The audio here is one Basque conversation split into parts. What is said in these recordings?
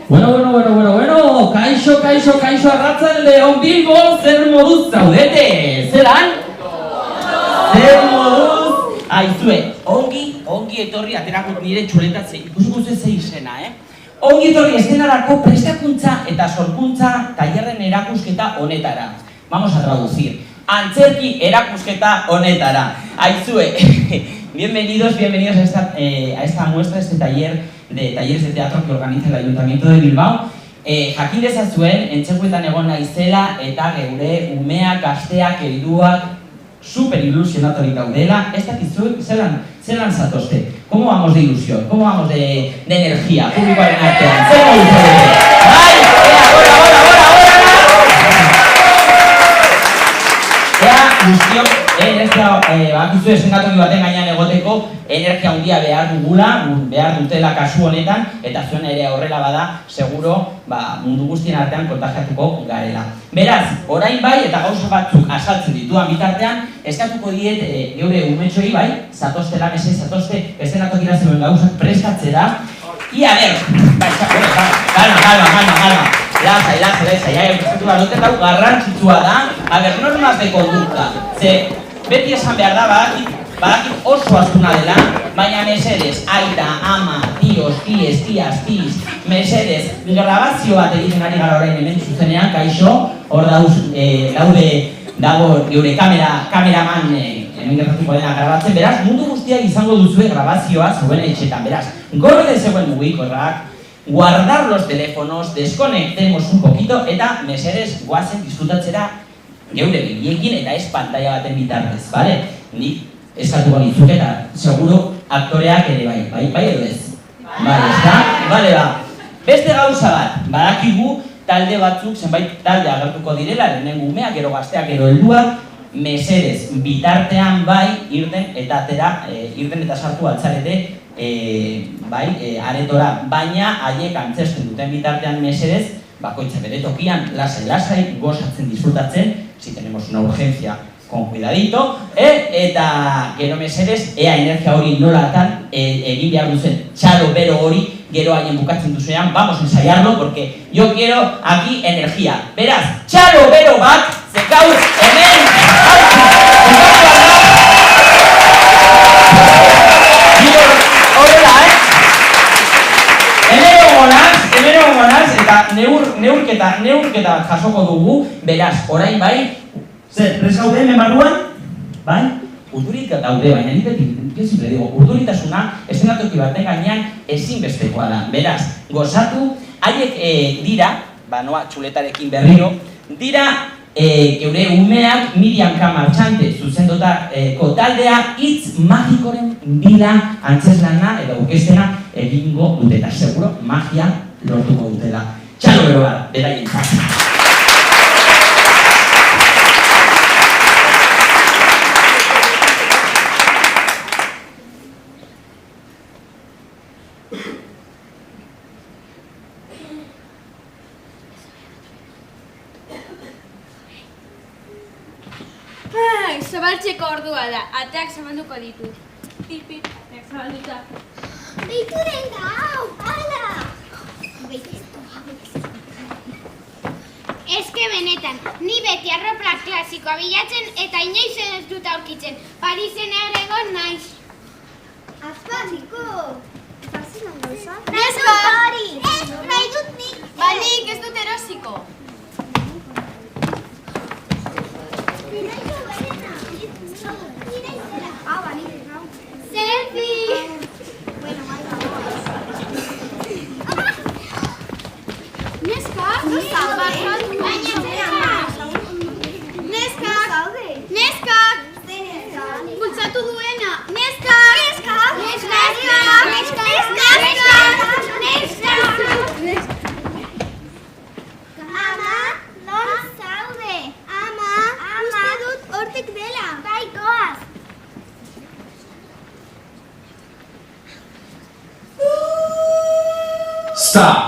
Bueno, kaixo arratzalde on Bilbo, zer moduz zaudete? Zeran? Zer moduz? Aizue, ongi etorri aterakut nire txuletatze, ikusiko ze izena, Ongi etorri estenarako prestakuntza eta sorkuntza tailerren erakusketa honetara. Vamos a traducir. Antzerki erakusketa honetara. Aizue, bienvenidos a esta muestra, este taller de talleres de teatro que organiza el Ayuntamiento de Bilbao. Jakin dezazuen, entzekuetan egon naizela eta geure umeak, gazteak, helduak super ilusionatori daudela. Ez dakizu, zelan zatozte? ¿Cómo vamos de ilusión? ¿Cómo vamos de energía? Publikoaren artean. Zer modu zaudete? Bai! Guztiok, bakizu esengatoki baten gainean egoteko energia handia behar dugula, behar dutela kasu honetan, eta zuen ere horrela bada, seguro mundu guztien artean kontagiatuko garela. Beraz, orain bai eta gauza batzuk azaltzen dituan bitartean, eskatuko diet geure umetxoi bai, zatoztela, zatozte, estenatokira zeuen gauzak prestatzera. Ia ber, calma. Laza, prestatu behar duten dago garrantzitsua da, normas de conducta. Ze, beti esan behar da, badakit oso astuna dela, baina mesedez, aita, ama, tios, tías, mesedez, grabazio bat egiten ari gara orain hemen zuzenean, kaixo, hor dago geure kameraman hemen gertatuko dena grabatzen, beraz, mundu guztiak izango duzue grabazioa zuen etxetan, beraz, gorde zegoen mugikorrak, guardar los teléfonos, desconectemos un poquito eta mesedez guazen disfrutatzera geure begiekin eta ez pantalla baten bitartez, bale? Nik eskatuko ditzuk eta seguro aktoreak ere bai edo ez? Bale, ezta? Bale, beste gauza bat, badakigu talde batzuk, zenbait talde agertuko direla, lehenengo umeak, gero gazteak, gero helduak, mesedez bitartean bai irten eta sartu altzarete aretora, baina haiek antzesten duten bitartean mesedez, bakoitza bere tokian, lasai, gozatzen, disfrutatzen, si tenemos una urgencia, con cuidadito, eta gero mesedez, ea energia hori nolatan egin behar duzen txalo bero hori, gero haien bukatzen duzuean, vamos a ensayarlo, porque yo quiero aquí energía. Beraz, txalo bero bat, zekauz, hemen, Hemen gonaz, eta neurketa bat jasoko dugu, beraz, orain bai, zer, prez gaude hemen barruan? Bai? Urdurik daude, baina nik beti, urduritasuna estenatoki baten gainean ezinbestekoa da. Beraz, gozatu, haiek dira, noa txuletarekin berriro, dira geure umeak Miriam Kamartxante zuzendotako taldea hitz magikoren bila antzeslana edo aurkezpena egingo dute eta seguro magia lortuko dutela. Txalo bero bat, beraien zaz. Zabaltzeko ordua da, ateak zabalduko ditu. Pip, ateak zabalduta. Deitu den gau, hala! Eske benetan, ni beti arropla klasikoa bilatzen eta inoiz ez dut aurkitzen. Parisen ere egon naiz. Azpaziko! Neska! Nahi dut nik! Banik ez dut erosiko. Selfie! Neska? Neska! Bultzatu duena! Neska! Ama, non zaude? Ama, uste dut hortik dela. Bai, goaz. Stop!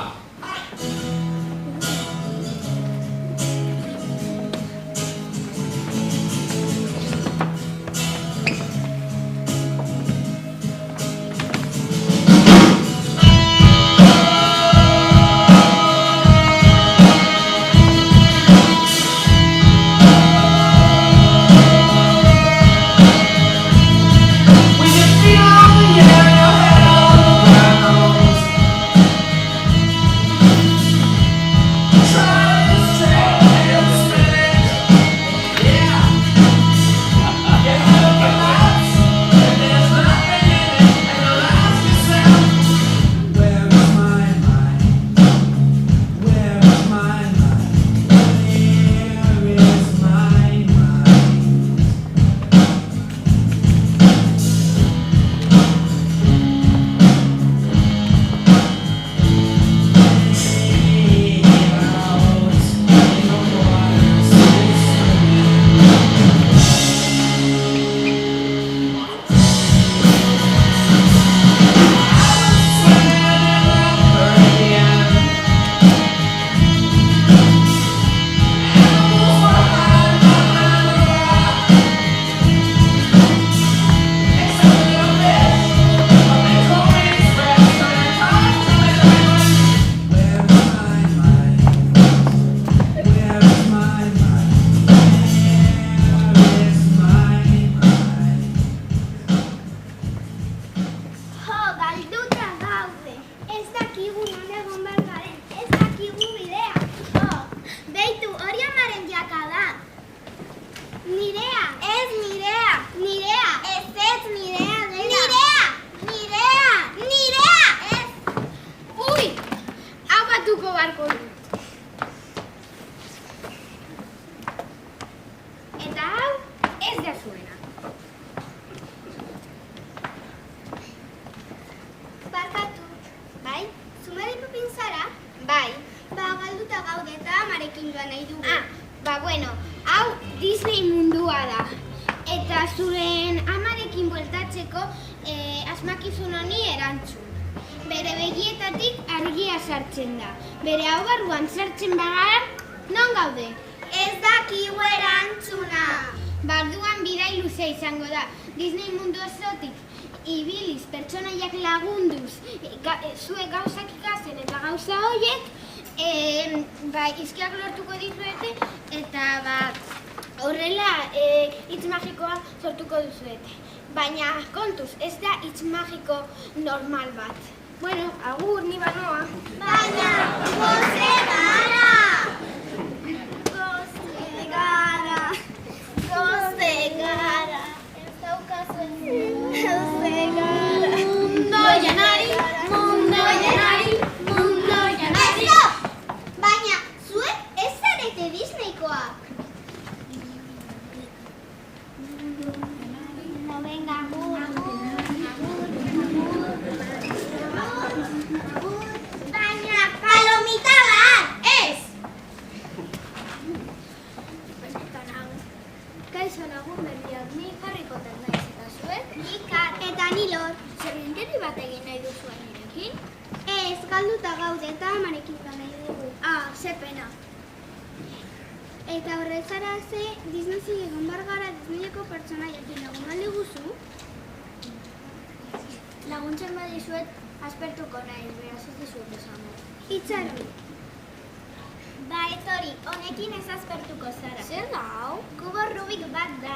Bueno, hau Disney mundua da. Eta zuren amarekin bueltatzeko asmakizun honi erantzun. Bere begietatik argia sartzen da. Bere hau barruan sartzen bagara, non gaude? Ez dakigu erantzuna. Barduan bidai luzea izango da. Disney mundu osotik ibiliz, pertsonaiak lagunduz, zuek gauzak ikasen eta gauza horiek, izkiak lortuko dizuete eta horrela hitz magikoa sortuko duzuete. Baina kontuz, ez da hitz magiko normal bat. Bueno, agur, ni banoa. Baina, goze gara! Goze gara! Goze gara! Ez daukazu goze gara! Mundo janari! Mundo janari! Mundo janari! Baina, zuek ez zarete Disneykoak. No, venga, agur, baina, palomita bat, ez! Kaixo lagun berriak, ni Harry Potter naiz eta zuek? Ikar eta ni Lor. Zerrenderi bat egin nahi duzu nirekin? Ez, galduta gaude eta amarekin nahi dugu. Ze pena. Eta horretzara Disney egon bargara Disneyeko pertsonaiekin lagun aldi guzu? Laguntzen badizuet aspertuko nahi, beraz ez dizuet esango. Itxarri. Etori, honekin ez aspertuko zara. Zer da hau? Kubo Rubik bat da.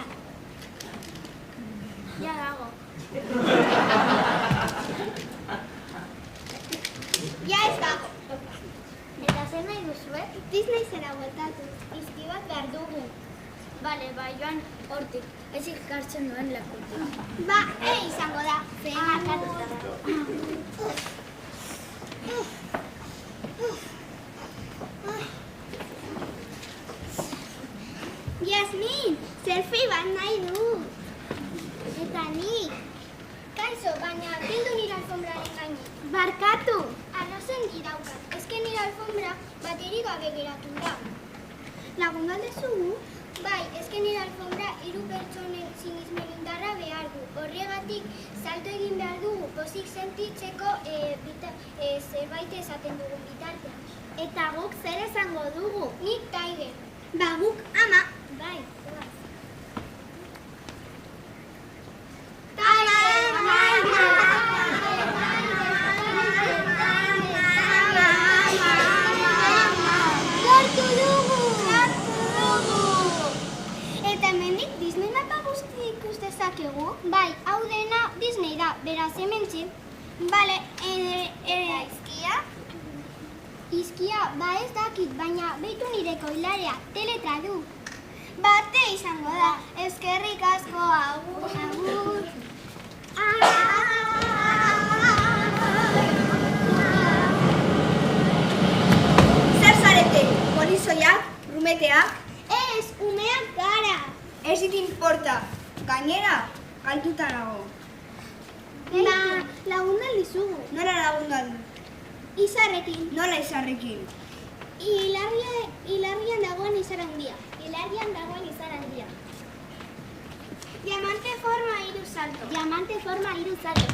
Ja dago. Ja ez dago. Eta zer nahi duzuet? Disney zera bueltatu. Izki bat behar dugu. Bale, joan hortik. Ez ikartzen duen lekutik. Izango da. Zehen markatuta da. Yasmin, selfie bat nahi du. Eta nik. Kaixo, baina bildu nire alfombraren gaini. Barkatu. Arrozen giraukat. Ez que nire alfombra bateri gabe geratu da. Lagun galdezugu? Bai, ez que nire alfombra 3 pertsonen sinismenindarra behar du. Horregatik, salto egin behar dugu pozik sentitzeko zerbait esaten dugun bitartean. Eta guk zer esango dugu? Nik Tiger. Guk ama. Bai, zoaz. Lortu dugu! Eta hemendik Disney mapa guzti ikus dezakegu? Bai, hau dena Disney da, beraz hementxe. Bale, eta izkia? Izkia, ez dakit, baina behitu nire koilarea, teletra du. Bate izango da, eskerrik asko, agur, agur. Zer zarete? Polizoiak? Rumeteak? Ez, umeak gara. Ez dit importa. Gainera, galtuta nago. Lagundan dizugu. Nola lagundan? Izarrekin. Nola izarrekin? Hilarrian dagoen izar handia. Diamante forma 3 salto.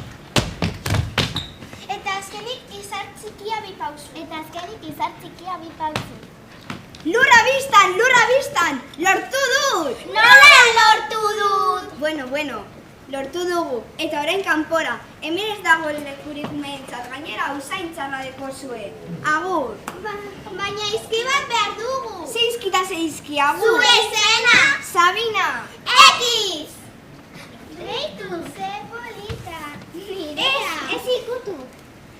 Eta azkenik izar txikia 2 pausu. Lurra biztan! Lortu dut! Nola lortu dut? Bueno, lortu dugu. Eta orain kanpora. Hemen ez dago lekurik mehentzat. Gainera usaintzarra dekozue. Agur! Baina izki bat behar dugu. Zeizki, agur! Zure zena! Sabina! X! Deitu, ze polita. Nirea. Ez ikutu.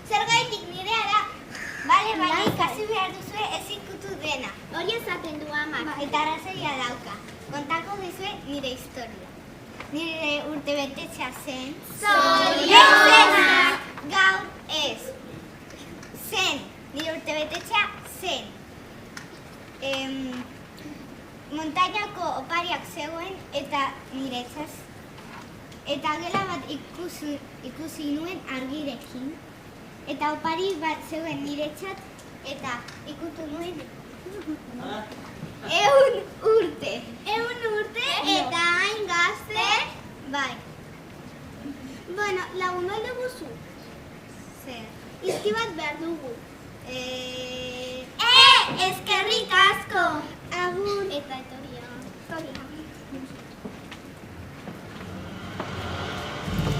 Zergaitik nirea da. Bale, baina ikasi behar duzue ez ikutu dena. Hori esaten du amak. Eta arrazoia dauka. Kontako dizue nire historia. Nire urtebetetzea zen. Zorionak! Gaur ez. Zen. Nire urtebetetzea zen. Montainako opariak zegoen eta niretzaz. Eta gela bat ikusi nuen argirekin. Eta opari bat zegoen niretzat eta ikutu nuen 100 bat behar dugu. Eskerrik asko! Agur! Eta etoria.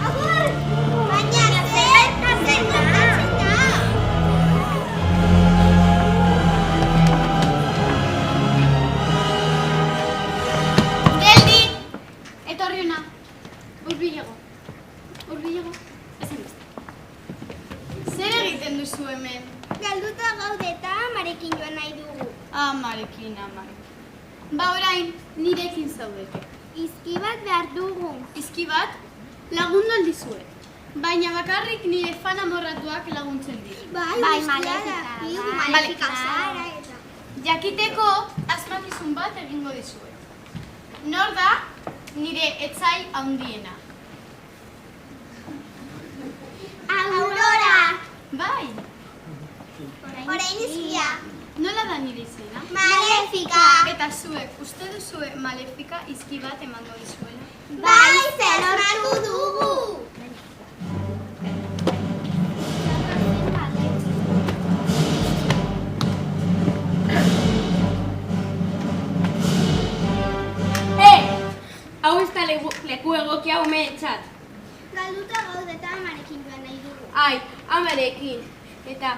Agur! Baina zer gertatzen da? Geldi! Etorri hona. Hurbilego. Ezen beste. Zer egiten duzu hemen? Galduta gaude eta amarekin joan nahi dugu. Amarekin. Ba orain, nirekin zaudete. Izki bat behar dugu. Izki bat, lagundu aldizuet. Baina bakarrik nire fan amorratuak laguntzen dira. Bai, malefika zara eta. Jakiteko asmakizun bat egingo dizuet. Nor da nire etzai handiena? Aurora! Bai, Orain izkia. nola da nire izena? Malefika! Eta zuek, uste duzue malefika izki bat emango dizuela? Bai, zer hartu dugu! Hau ez da leku egokia umeentzat. Galduta gaude eta amarekin joan nahi dugu. Ai, amarekin. Eta,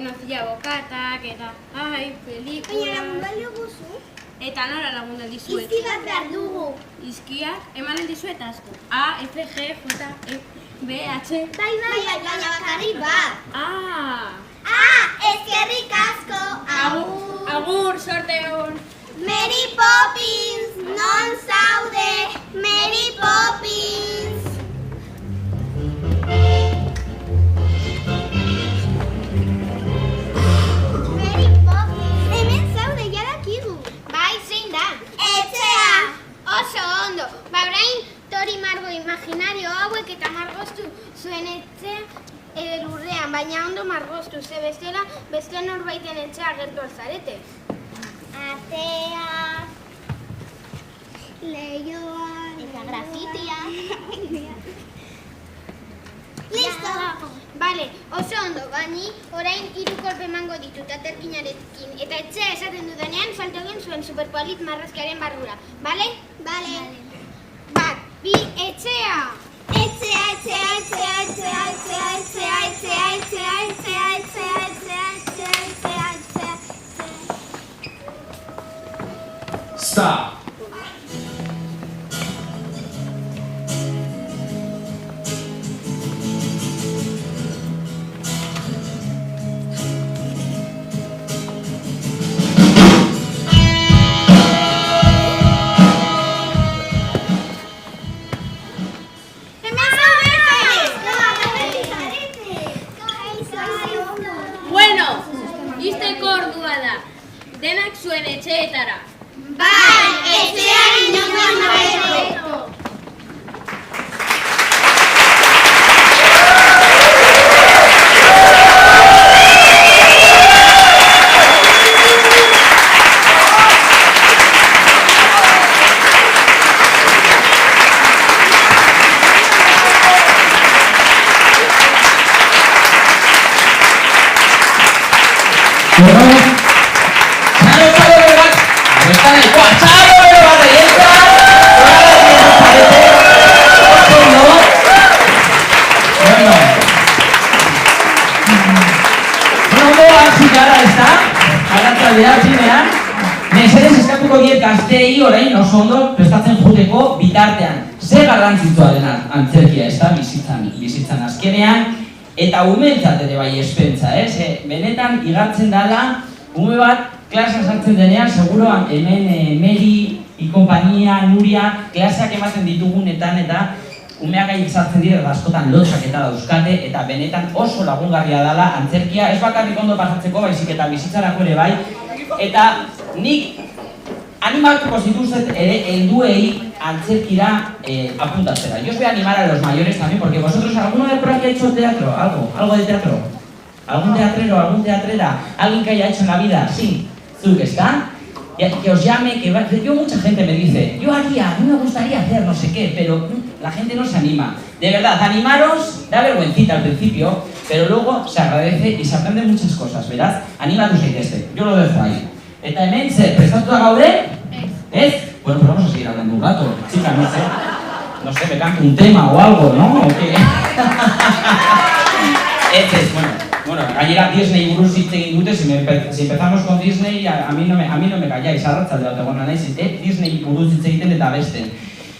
nozia bokatak, eta, pelikula... Baina lagundu alio guzu? Eta nora lagundu dizuet? Izki bat behar dugu. Izkiak emanen dizuet asko. A, F, G, J, E, B, H... Bai, baina bakarrik bat. Eskerrik asko! Agur, sorte egon! Mary Poppins, non zaude! Mary Poppins! Mary Poppins! Hemen zaude, jadakigu! Bai, zein da? Etxea! Oso ondo! Ba, orain, Tori Margo imaginario hauek eta margoztu zuen etxea lurrean, baina ondo margoztu, ze bestela, beste norbaiten etxea agertu alzarete. Atea, leioa, eta grafitia. Listo! Bale, oso ondo, bani orain 3 kolpe emango ditut aterkinarekin. Eta etxea esaten dudanean, salto egin zuen superpolit marrazkiaren barrura. Bale? Bale. Bat, bi, etxea! Etxea, etxea, etxea, etxea, etxea, etxea, etxea, etxea, etxea, etxea, etxea, etxea, etxea, Stop! Bueno, izteko ordua da. Denak zuen etxeetara. Bai, etxean inongo noeto. Mesedez eskatuko diet gazteei orain oso ondo prestatzen joateko bitartean. Ze garrantzitsua dena antzerkia, ez da, bizitzan azkenean, eta umeentzat ere bai espentsa, benetan igartzen dela, ume bat klasean sartzen denean, seguro hemen Meri, Ikompania, Nuria, klaseak ematen ditugunetan eta umeak gai sartzen dira askotan lotxak eta dauzkate, eta benetan oso lagungarria dela antzerkia, ez bakarrik ondo pasatzeko, baizik eta bizitzarako ere bai, eta nik animatuko zituzet ere helduei antzerkira apuntatzera. Yo os voy a animar a los mayores también, porque vosotros, ¿alguno de por aquí ha hecho teatro? ¿Algo de teatro? ¿Algún teatrero, algún teatrera? ¿Alguien que haya hecho en la vida? Sí, Zuk, ¿está? Que os llame, yo mucha gente me dice, yo haría, a mí me gustaría hacer no sé qué, pero la gente no se anima. De verdad, animaros, da vergüencita al principio, pero luego se agradece y se aprende muchas cosas, ¿verás? Animatu zaitezte, yo lo dejo ahí. Eta hemen, zer, prestatuta gaude? ¿Es? Bueno, pues vamos a seguir hablando un rato, chica, no sé. No sé, me canto un tema o algo, ¿no? ¿O qué? Bueno, gainera Disney buruz hitz egin dute, si empezamos con Disney, a mí no me calláis, arratzalde bat egon naiz, Disney buruz hitz egiten eta besten.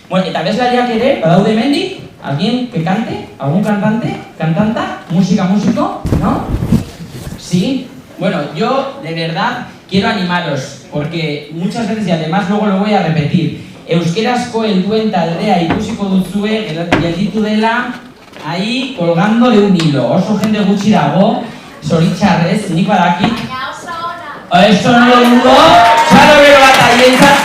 Bueno, eta abeslariak ere, badaude hemendik, alguien que cante, algún cantante, cantanta, músico, ¿no? Sí. Bueno, yo de verdad quiero animaros, porque muchas veces, y además luego lo voy a repetir, euskerazko helduen taldea ikusiko duzue, gelditu dela, ahí colgando de un hilo. Oso jende gutxi dago, zoritxarrez, nik badakit. Eso no lo dudo, txalo bero bat aientzat,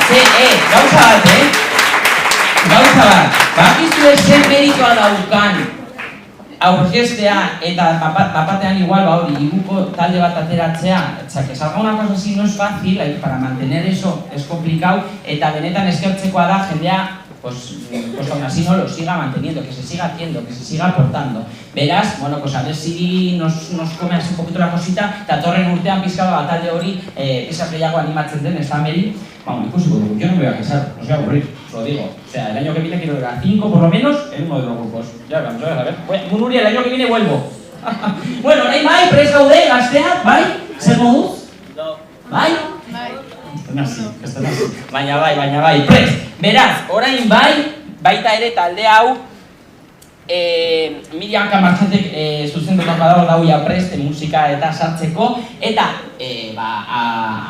gauza bat, bakizue zen meritoa daukan aurkeztea eta bapatean igual, hori, iguko talde bat ateratzea, que salga una cosa así no es fácil, para mantener eso es complicado, eta benetan eskertzekoa da jendea, pues aún así no lo siga manteniendo, que se siga haciendo, que se siga aportando. Verás, bueno, pues a ver si nos come así un poquito la cosita, eta torren urtean pizkaba batalde hori, esas gehiago animatzen den, ez da meri, vamos, ikusiko dugu, yo no me voy a casar, no se va a aburrir, os lo digo. O sea, el año que viene quiero ver a 5 por lo menos en uno de los grupos. Ya vamos a ver. Munuria, el año que viene vuelvo. Bueno, nahi bai, prest gaude, gazteak, bai? Zer moduz? Bai? Están así. Baina bai, prest. Beraz, orain bai, baita ere talde hau, Miriam Kamartxatek zuzendutako dauia prest musika eta sartzeko, eta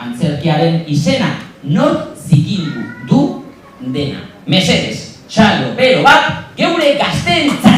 antzerkiaren izena, nor zikindu du dena. Mesedez, txalo, bero bat, geure gazteentzat!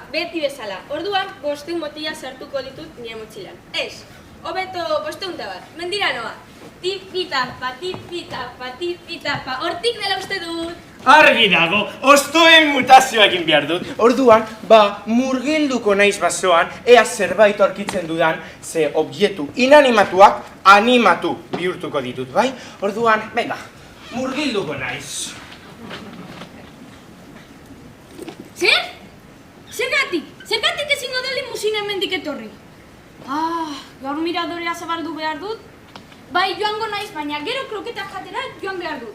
Beti bezala, orduan bosteun botila sartuko ditut nire motxilan. Ez, hobeto bosteunta bat, mendira noa. Tipitapa, hortik dela uste dut. Argi dago, ostoen mutazioekin behar dut. Orduan, murgilduko naiz basoan, ea zerbait aurkitzen dudan, ze objektu inanimatuak animatu bihurtuko ditut, bai? Orduan, venga, murgilduko naiz. Zer? Zergatik ezingo da limusina hemendik etorri? Gaur miradorea zabaldu behar dut? Bai, joango naiz, baina gero kroketak jatera joan behar dut.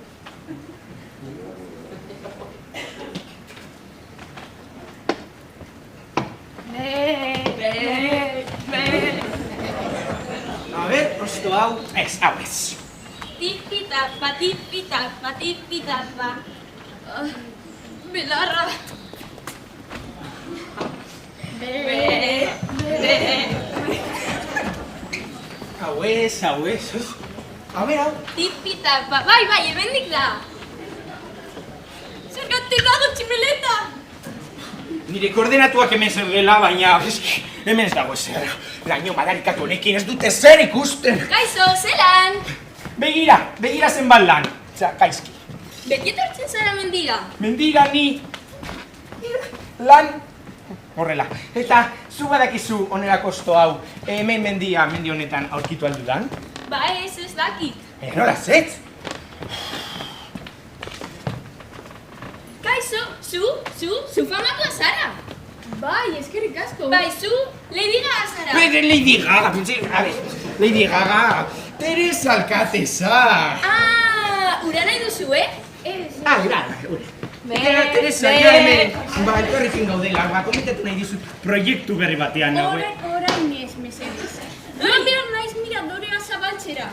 A ver, osto hau, hau ez. Tipitapa. Belarra. Hau ez. A ver, hau. Tipitapa, bai, hemendik da. Zergatik dago tximeleta. Nire koordenatuak hemen zer dela, baina hemen ez dago ezer. Laino madarikatu honekin ez dute zer ikusten. Kaixo, zelan? Begira zenbat lan. Gaizki. Beti etortzen zara mendira? Mendira ni lan horrela. Eta zu badakizu onerako osto hau hemen mendi honetan aurkitu aldudan? Ba ez dakit. Nola zetz? Kaixo, zu famatua zara. Bai, eskerrik asko. Bai, zu Lady Gaga zara. Lady Gaga, a ver, Lady Gaga, Teresa Alcázar. Ura nahi duzu, Ez. Ure. Teresa, jo hemen, elkarrekin gaudela, komentatu nahi dizut proiektu berri batean nagoen. Orain ez, mesedez. Joan behar naiz miradorea zabaltzera.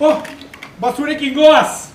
Oh, bazurekin goaz!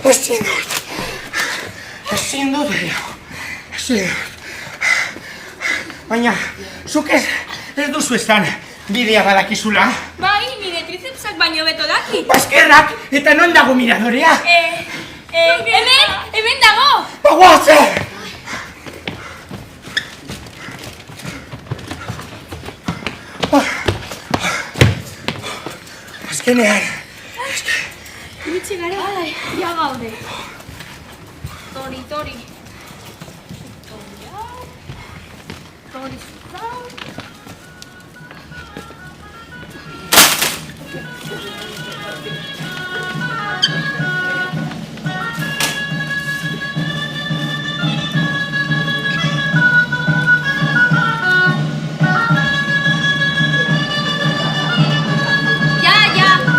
Ezin dut. Baina, zuk ez duzu esan bidea badakizula. Bai, nire tricepsak baino beto daki. Eskerrak, eta non dago miradorea? Hemen dago. Bagoaze! Azkenean. Iritsi gara. Ja gaude. Tori. Tori zutau.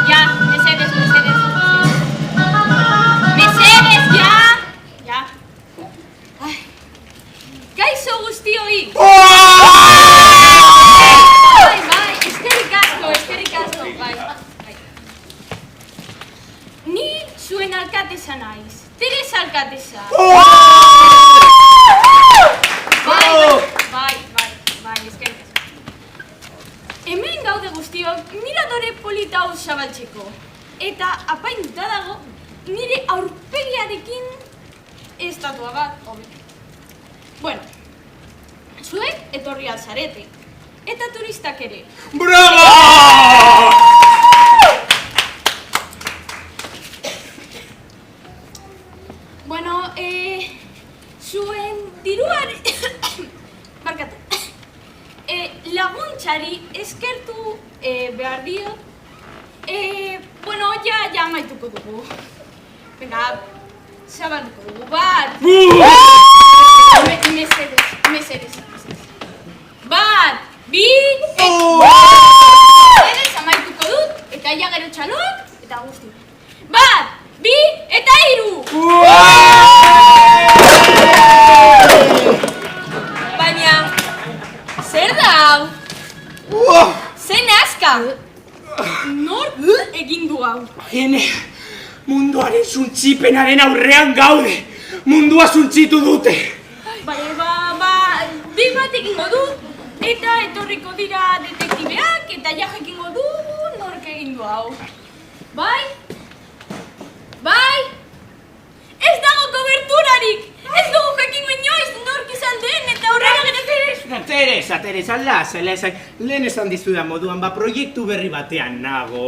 Ja, mesedez. Mesedez, ja. Kaixo guztioi! Bai, eskerrik asko, bai. Ni zuen alkatesa naiz, Teresa alkatesa. Bai, eskerrik asko. Hemen gaude guztiok, miradore polita hau zabaltzeko. Eta apainduta dago, nire aurpegiarekin estatua bat, hobe. Bueno, zuek etorri alzarete, eta turistak ere. Bravo! Bueno, zuen diruari... Barkatu. Laguntzari eskertu behar diot. Bueno, ja amaituko dugu. Venga, zabalduko dugu, bat! Mesedez. Bat, bi, mesedez amaituko dut, eta ja gero txalon, eta guzti. Bat, bi, eta hiru! Baina, zer da hau? Zen aska! Nor egin du hau? Hene, munduaren zuntzipenaren aurrean gaude. Mundua zuntzitu dute. Dik bat egingo dut, eta etorriko dira detektibeak, eta ja jakingo du nork egin du hau. Bai? Ez dago koberturarik! Ez dugu jakingo inoiz nork izan den, eta horrela Teresa, lasai. Lehen esan dizudan moduan, proiektu berri batean nago.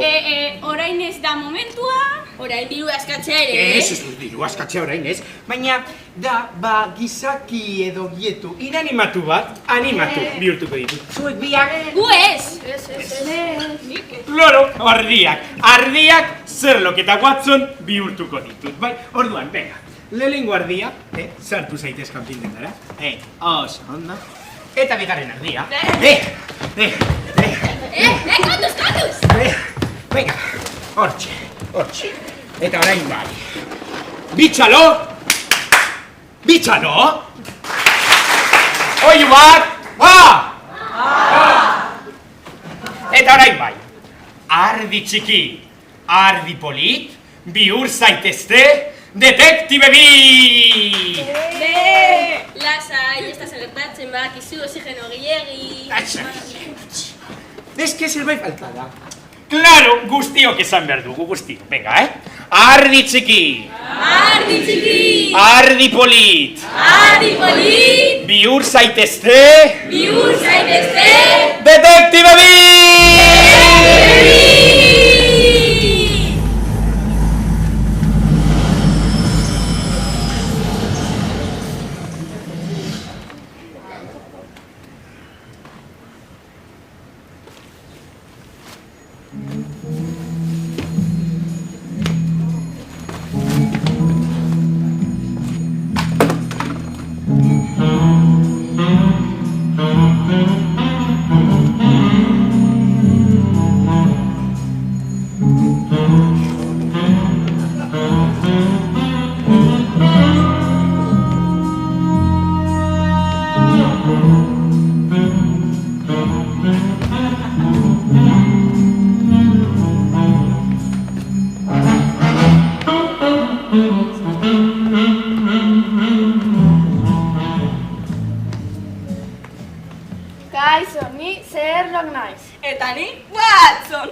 Orain ez da momentua, orain diru askatzea ere. Ez dut diru askatzea orain ez, baina da, gizaki edo gietu inanimatu bat, animatu bihurtuko ditu. Zuek biak? Gu ez! Loro, ardiak Sherlock eta Watson bihurtuko ditut. Bai, orduan, venga, lehenengo ardia, sartu zaitez kanpindetara. Oso, ondo. Eta bigarren ardia. Kontuz! Venga, hortxe. Eta orain bai. Bitxalo! Oiu bat! Ardi txiki, ardi polit, bihur zaitezte, detektibe bi! Lasai, ez da zertatzen badakizu oxigeno gehiegi. Ez que zerbait falta da. Claro, guztiok esan behar dugu, guztiok. Venga, Ardi txiki. Ardi txiki. Ardi polit. Ardi polit. Bihur zaitezte. Bihur zaitezte. Detektibe bi! Kaixo, ni Sherlock naiz. Eta ni, Watson!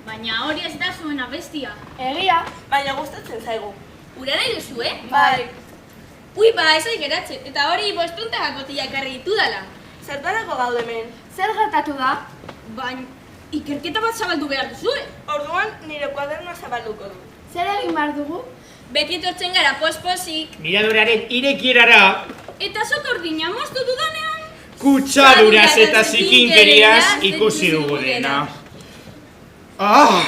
Baina hori ez da zuen abestia. Egia, Baina gustatzen zaigu. Ura nahi duzu, Bai, Ui, ez ari geratzen, eta hori bostuntak botila ekarri ditudala. zertarako gaude hemen. zer gertatu da? Baina, ikerketa bat zabaldu behar duzu, Orduan nire kuadernoa zabalduko du. Zer egin behar dugu? Beti etortzen gara posposik. Miradorearen irekierara, Eta zok ordina moztu dudanean. kutsaduraz eta zikinkeriaz ikusi dugu dena. Ah!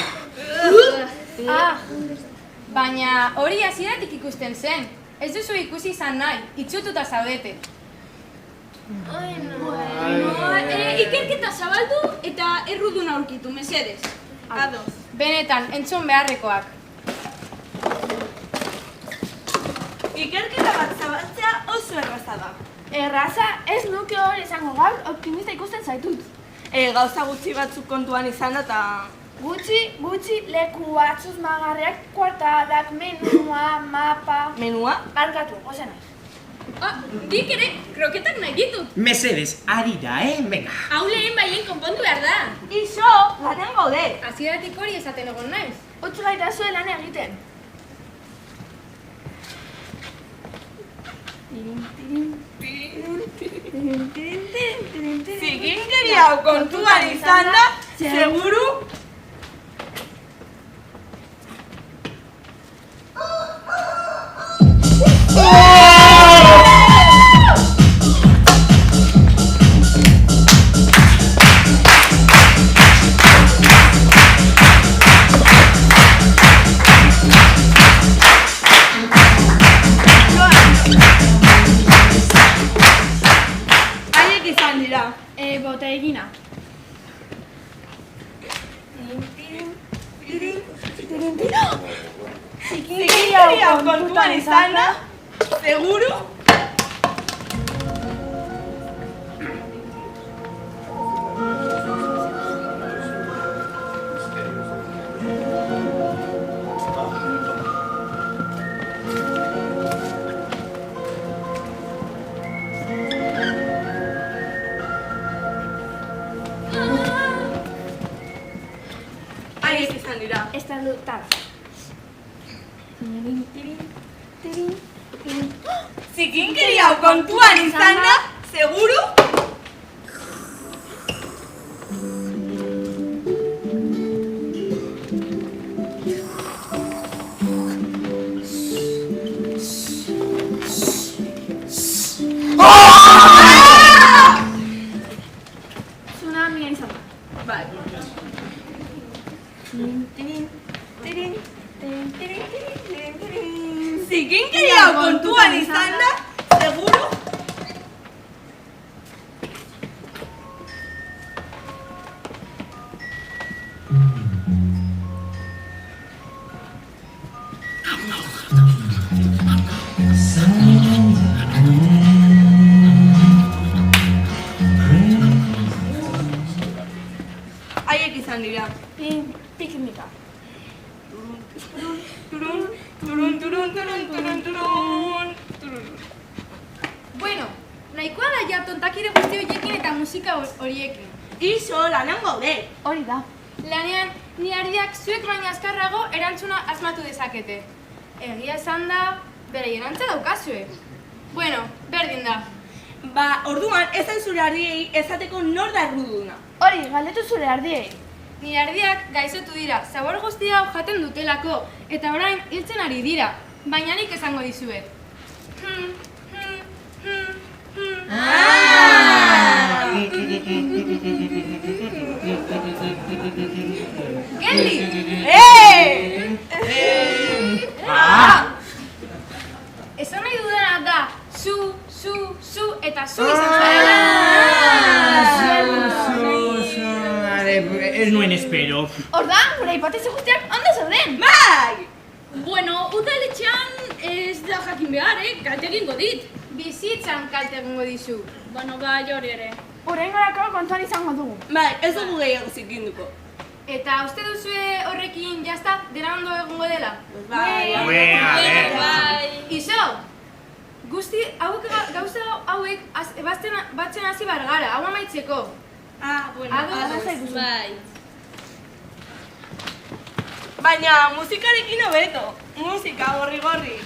Baina hori hasieratik ikusten zen. Ez duzu ikusi izan nahi, itxututa zaudete. Ikerketa zabaldu eta errudun aurkitu, mesedez. Ados. Benetan, entzun beharrekoak. Ikerketa bat zabaltzea oso erraza da. Erraza, ez nuke hori esango gaur, optimista ikusten zaitut. Gauza gutxi batzuk kontuan izan da eta... Gutxi, leku batzuz magarriak, kuartadak, menua, mapa... Menua? Barkatu, gozen naiz. Dik ere, kroketak nahi ditut. Mesedez, ari da, Venga. Hau lehen baien konpondu behar da. Iso, laten gaude. Hasieratik hori esaten egon naiz. Utsu gaita zuen lan egiten. Zikinkeri hau kontuan izan da, seguru? Haiek izan dira. Bota egina. Zikinkeri hau kontuan izan da, seguru? Haiek izan dira. Estandutar. Zikinkeri hau kontuan izan da, seguru? Tsunamia izan da. Bai. Zikinkeri hau kontuan izan da, seguru? Haiek izan dira. Pik Bueno, nahikoa da ja tontakire guzti horiekin eta musika horiekin. Iso, lanan gaude. Hori da. Lanean, ni ardiak zuek baina azkarrago erantzuna asmatu dezakete. Egia esan da, bere erantza daukazue. Bueno, berdin da. Ba, orduan, esan zure ardiei ezateko nor da erruduna. Hori, galdetu zure ardiei. Nire ardiak gaizotu dira, zabor guztia hau jaten dutelako, eta orain hiltzen ari dira, baina nik esango dizuet. Geldi! Esan nahi dudana da, zu eta zu izan zarela. Ez nuen espero. Ordan, gure hipotesi guztiak ondo zauden. Bai! Bueno, udaletxean ez da jakin behar, kalte egingo dit. Bizitzan kalte egingo dizu. Bueno, bai hori ere. Horrengorako kontuan izango dugu. Bai, ez dugu gehiago zikinduko. Eta uste duzue horrekin jazta, dena ondo egongo dela? Bai. Iso, guzti gauza hauek batzen hasi bar gara, hau amaitzeko. Bueno, Ados? Bai. baina musikarekin hobeto. Musika gorri-gorri.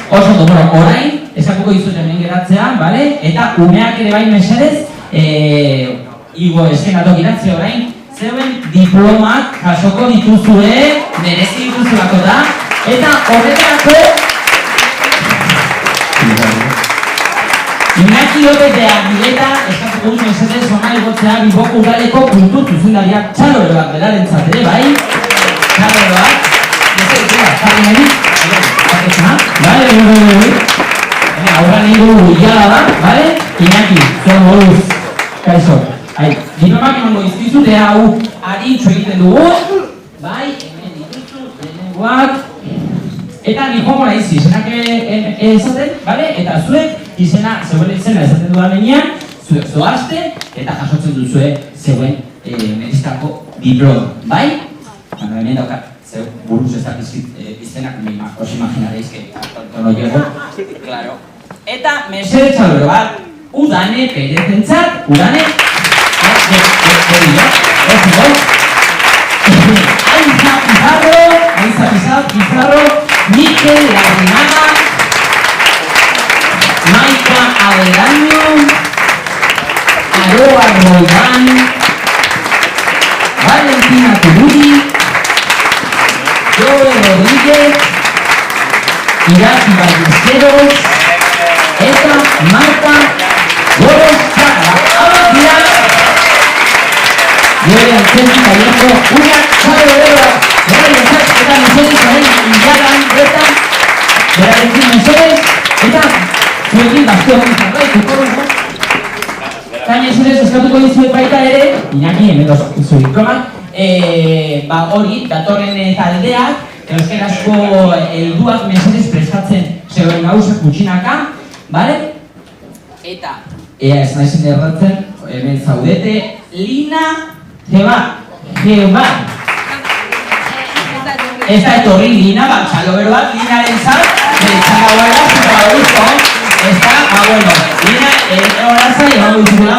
Oso ondo, orain, esatuko dizut hemen geratzea, bale? Eta umeak ere bai mesedez, igo eskenatoki iratze orain, zeuen diplomak jasoko dituzue, merezi dituzulako da, eta horretarako Iñaki López de Aguileta eskatuko dut mesedez ona igotzea Bilboko udaleko kultur zuzendariak txalo bat berarentzat ere, bai? Txalo bat, jarri nahi? Vale, ahora nigu iala da, vale? Iñaki, zuen moduz, kaixo. Diplomak emango izkizute hau aritxo egiten dugu. Bai, hemen dituzu, lehenengoak. Eta ni joango nahiz izenak esaten, vale? Eta zuek izena, zeuen izena esaten dudan benean, zuek zoazte eta jasotzen duzue zeuen medizkako diploma, bai? Hemen daukat. Zeu, buruz ez dakizkit izenak, os imaginareis que no llego, claro. Eta mesede txalore bat, Udane Perezentzat, Udane, Aiza Pizarro, Mikel Larrinaga, Maika Averano, Aroa Roldán, Valentina Tuburi, Joel Rodríguez, Irati Ballesteros, eta Marta Goroschaga. Ahora dira, Joel Antzeni Cayendo, una chalorera, eta mesedez, ilaran, bertan, berarekin mesedez, eta zuekin bazte hori zarraituko dugu. Gaina zurez eskatuko dizuet baita ere, Iñaki, hemen zu diplomak, hori, datorren taldeak, euskerazko helduak mesedez prestatzen zegoen gauzak gutxinaka, bale? eta ea ez naizin erratzen, hemen zaudete, Lina Jeba. Ez da etorri Lina, txalo berbat, Linaren zat, txalo berbat, eta baduzko, ez da, bueno, Lina, horaza, emango dizugula,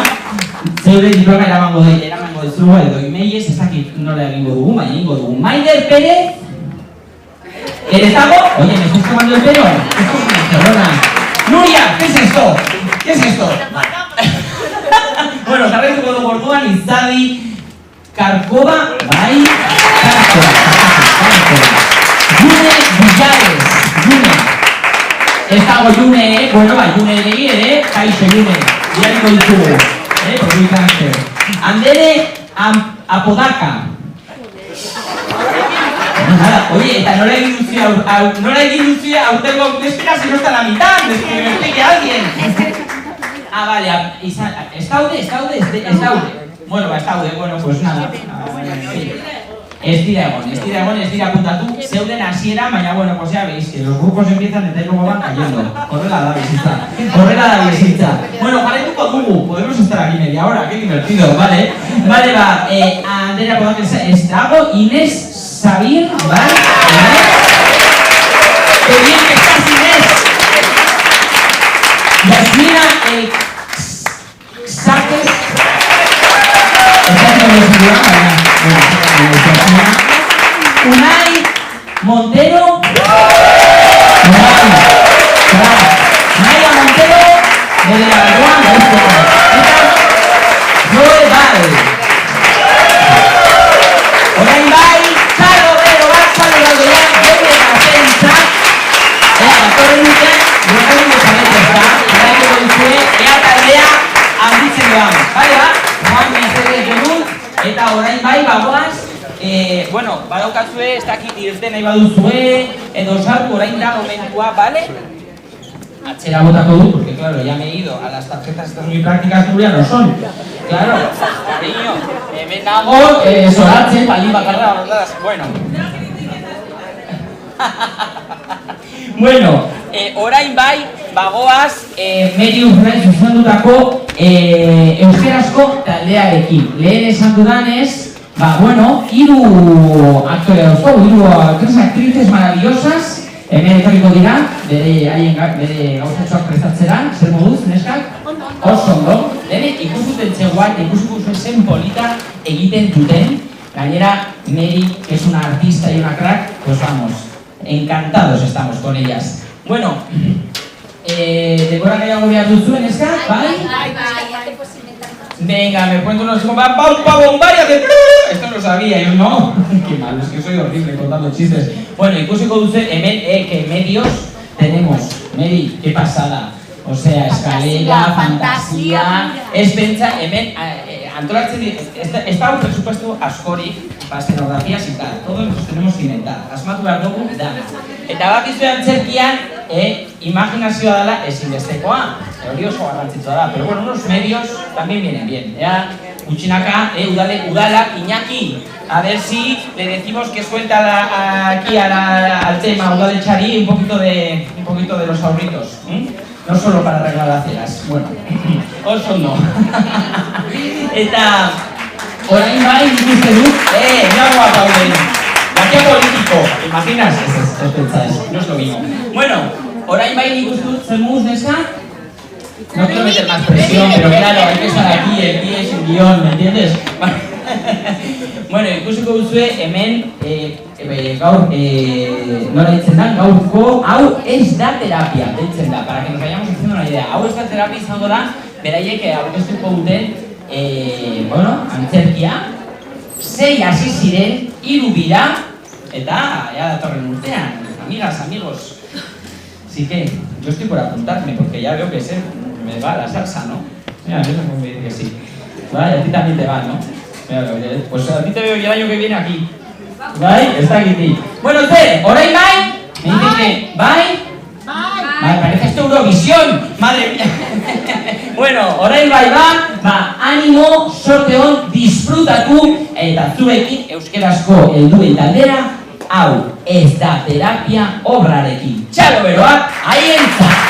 zeure diploka eramango dizugu, edo imeiez, ez dakit nola egingo dugu, baina egingo dugu. Maider Pérez, ¿eres dago? Oye, ¿me estás tomando el pelo? Esto es una cerrona. Nuria, ¿qué es esto? ¿Qué es esto? Bueno, jarraituko dugu orduan, Izadi, Karkova, bai, Karkova. June Villares, June. Ez dago June, bueno, bai, June egi ere, kaixo June, diariko ditugu, por mi cáncer. Andere Apodaca. Nada, oye, eta nola egin duzue aurtengo espera si no está a la mitad, es que me explique alguien. Ah, vale, ez daude. Bueno, ba, ez daude, bueno, pues nada. Ez dira apuntatu, zeuden hasiera, baina, bueno, pues ya veis, que los grupos empiezan y luego van cayendo. Horrela da bizitza. Bueno, jarraituko dugu, podemos estar aquí media hora, qué divertido, vale? Vale, ba, Andrea, ez dago, Inés Sabir, ¿vale? ¡Qué bien que estás, Inés! Yasmina Saques. Unai Montero. Naya Montero de la Guan. Joe Val. Orain bai, Txalo Obrero bat, Txalo Galdean, bere defensa. Datorren dute, gogoen dezabete ez da, eraiko duzue, ea taldea handitzen doan. Bale ba, joan mesedez genut, eta orain bai, bagoaz, bueno, badaukazue, ez dakit irten nahi baduzue, edo sartu orain da momentua, bale? Atxera botako du, porque claro, ya me he ido a las tarjetas estas muy prácticas Nuria no son. Claro, cariño, hemen nago, zoratzen, bali bakarra, bueno. Bueno, orain bai, bagoaz, Meri Urren zuzendutako euskerazko taldearekin. Lehen esan dudanez, bueno, hiru aktore dauzko, tres actrices maravillosas, hemen etorriko dira, bere gauzatxoak prestatzera, zer moduz, neskak? Oso ondo. Lehen ikusuten zegoan, ikusuko zen polita egiten duten, gainera, Meri, que es una artista y una crack, pues vamos, encantados estamos con ellas. Bueno, ¿decora que hayamos behar duzuen, neskak? Bai? Venga, me cuento unos bombaria de... Esto lo sabía yo, ¿no? Qué malo, es que soy horrible contando chistes. Bueno, ikusiko duzen, hemen, que medios tenemos. Meri, qué pasada. O sea, escalera, fantasía... Ez pentsa, hemen, antolatzen, ez da un presupuesto askorik, escenografías y tal. Todos los tenemos que inventar. Asmatu behar dugu, da. Eta bakizue antzerkian, imaginazioa dela ezinbestekoa. Hori oso garrantzitsua da, pero bueno, unos medios también vienen bien. Gutxinaka, udala, Iñaki, a ver si le decimos que suelta aquí al tema udaletxari un poquito de los ahorritos. No solo para arreglar las ceras, bueno, oso no. Eta, orain bai, ikuste dut, nagoa gauden. Bakia político, imaginas? Ez pensáis, no es lo mismo. Bueno, orain bai ikuste dut, zer muz neska? No quiero meter más presión, pero claro, hay que estar aquí, el pie es un guión, ¿me entiendes? Bueno, ikusiko duzue, hemen, gaur, nola ditzen da, gaurko, hau ez da terapia, ditzen da, para que nos vayamos haciendo una idea. Hau ez da terapia izango da, beraiek aurkeztuko duten, bueno, antzerkia, 6 hasi ziren, 3 dira, eta, ya datorren urtean, amigas, amigos. Así que, yo estoy por apuntarme, porque ya veo que me va la salsa, ¿no? Mira, a mí me dice que sí. Vale, a ti también te va, ¿no? Mira, pues a ti te veo ya el año que viene aquí. ¿Vale? Está aquí. Bueno, usted, orain bai, me dice que, ¿bai? Bai, parece esto Eurovisión, madre mía. Bueno, orain bai ba, ánimo, sorte on, disfrutatu, eta zuekin euskerazko helduen taldera, hau ez da terapia obrarekin. Txalo beroak, haientzat!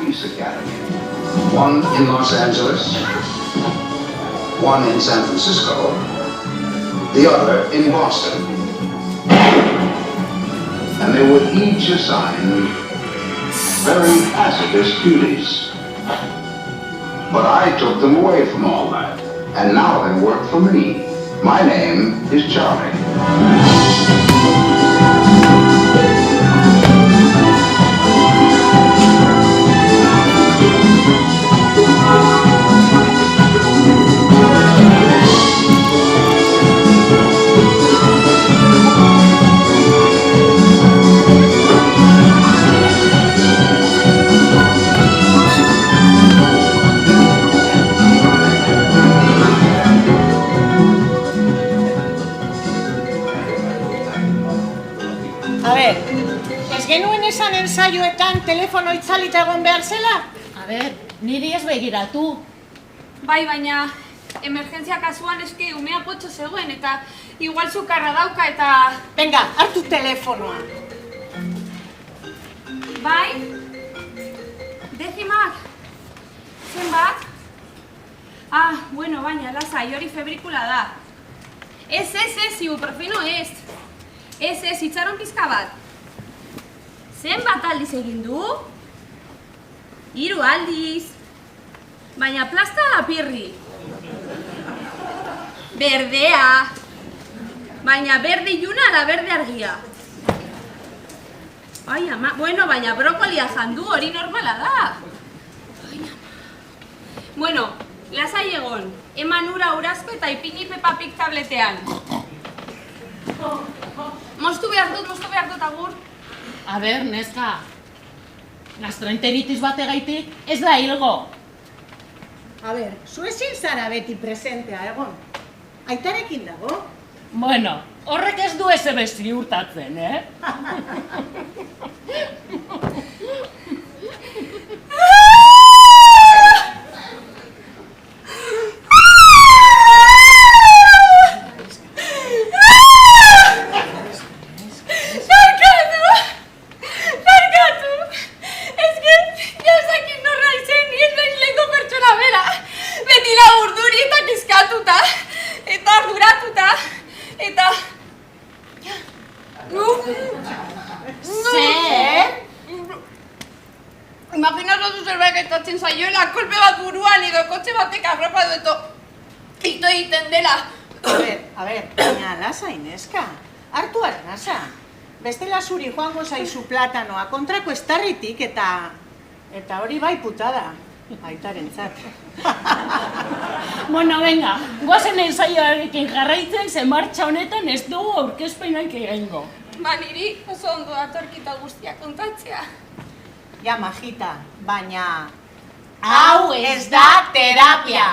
police academy. One in Los Angeles, one in San Francisco, the other in Boston. And they were each assigned very hazardous duties. But I took them away from all that, and now they work for me. My name is Charlie. Genuen esan ensaioetan telefono itzalita egon behar zela? A ber, niri ez begiratu. Bai, baina emergentzia kasuan eske umea potxo zegoen eta igual sukarra dauka eta... Venga, hartu telefonoa. Bai? Dezimak? Zenbat? Ah, bueno, baina, lasai, hori febrikula da. Ez, ibuprofeno ez. Ez, itxaron pizka bat. Zenbat aldiz egin du? 3 aldiz. Baina plasta da pirri. Berdea. Baina berde iluna da berde argia. Ai, ama, bueno, baina brokolia jandu hori normala da. Ai, ama. Bueno, lasai egon. Eman ura urazko eta ipini Peppa Pig tabletean. Moztu behar dut, agur. A ber, neska, gastroenteritis bategaitik ez da hilgo. A ber, zu ezin zara beti presentea, egon. Aitarekin dago? Bueno, horrek ez du eze besti urtatzen, eh? Imaginatzen zerbait gertatzen zaioela, kolpe bat buruan edo kotxe batek arrapatu eto ito egiten dela. A ber, baina lasai neska, hartu arnasa. Bestela zuri joango zaizu platanoa kontrako estarritik eta hori bai putada, aitarentzat. Bueno, venga, guazen ensaioarekin jarraitzen ze martxa honetan ez dugu aurkezpenak egingo. Ba, niri oso ondo datorkita guztiak kontatzea. Ja, majita, baina... Hau ez da terapia!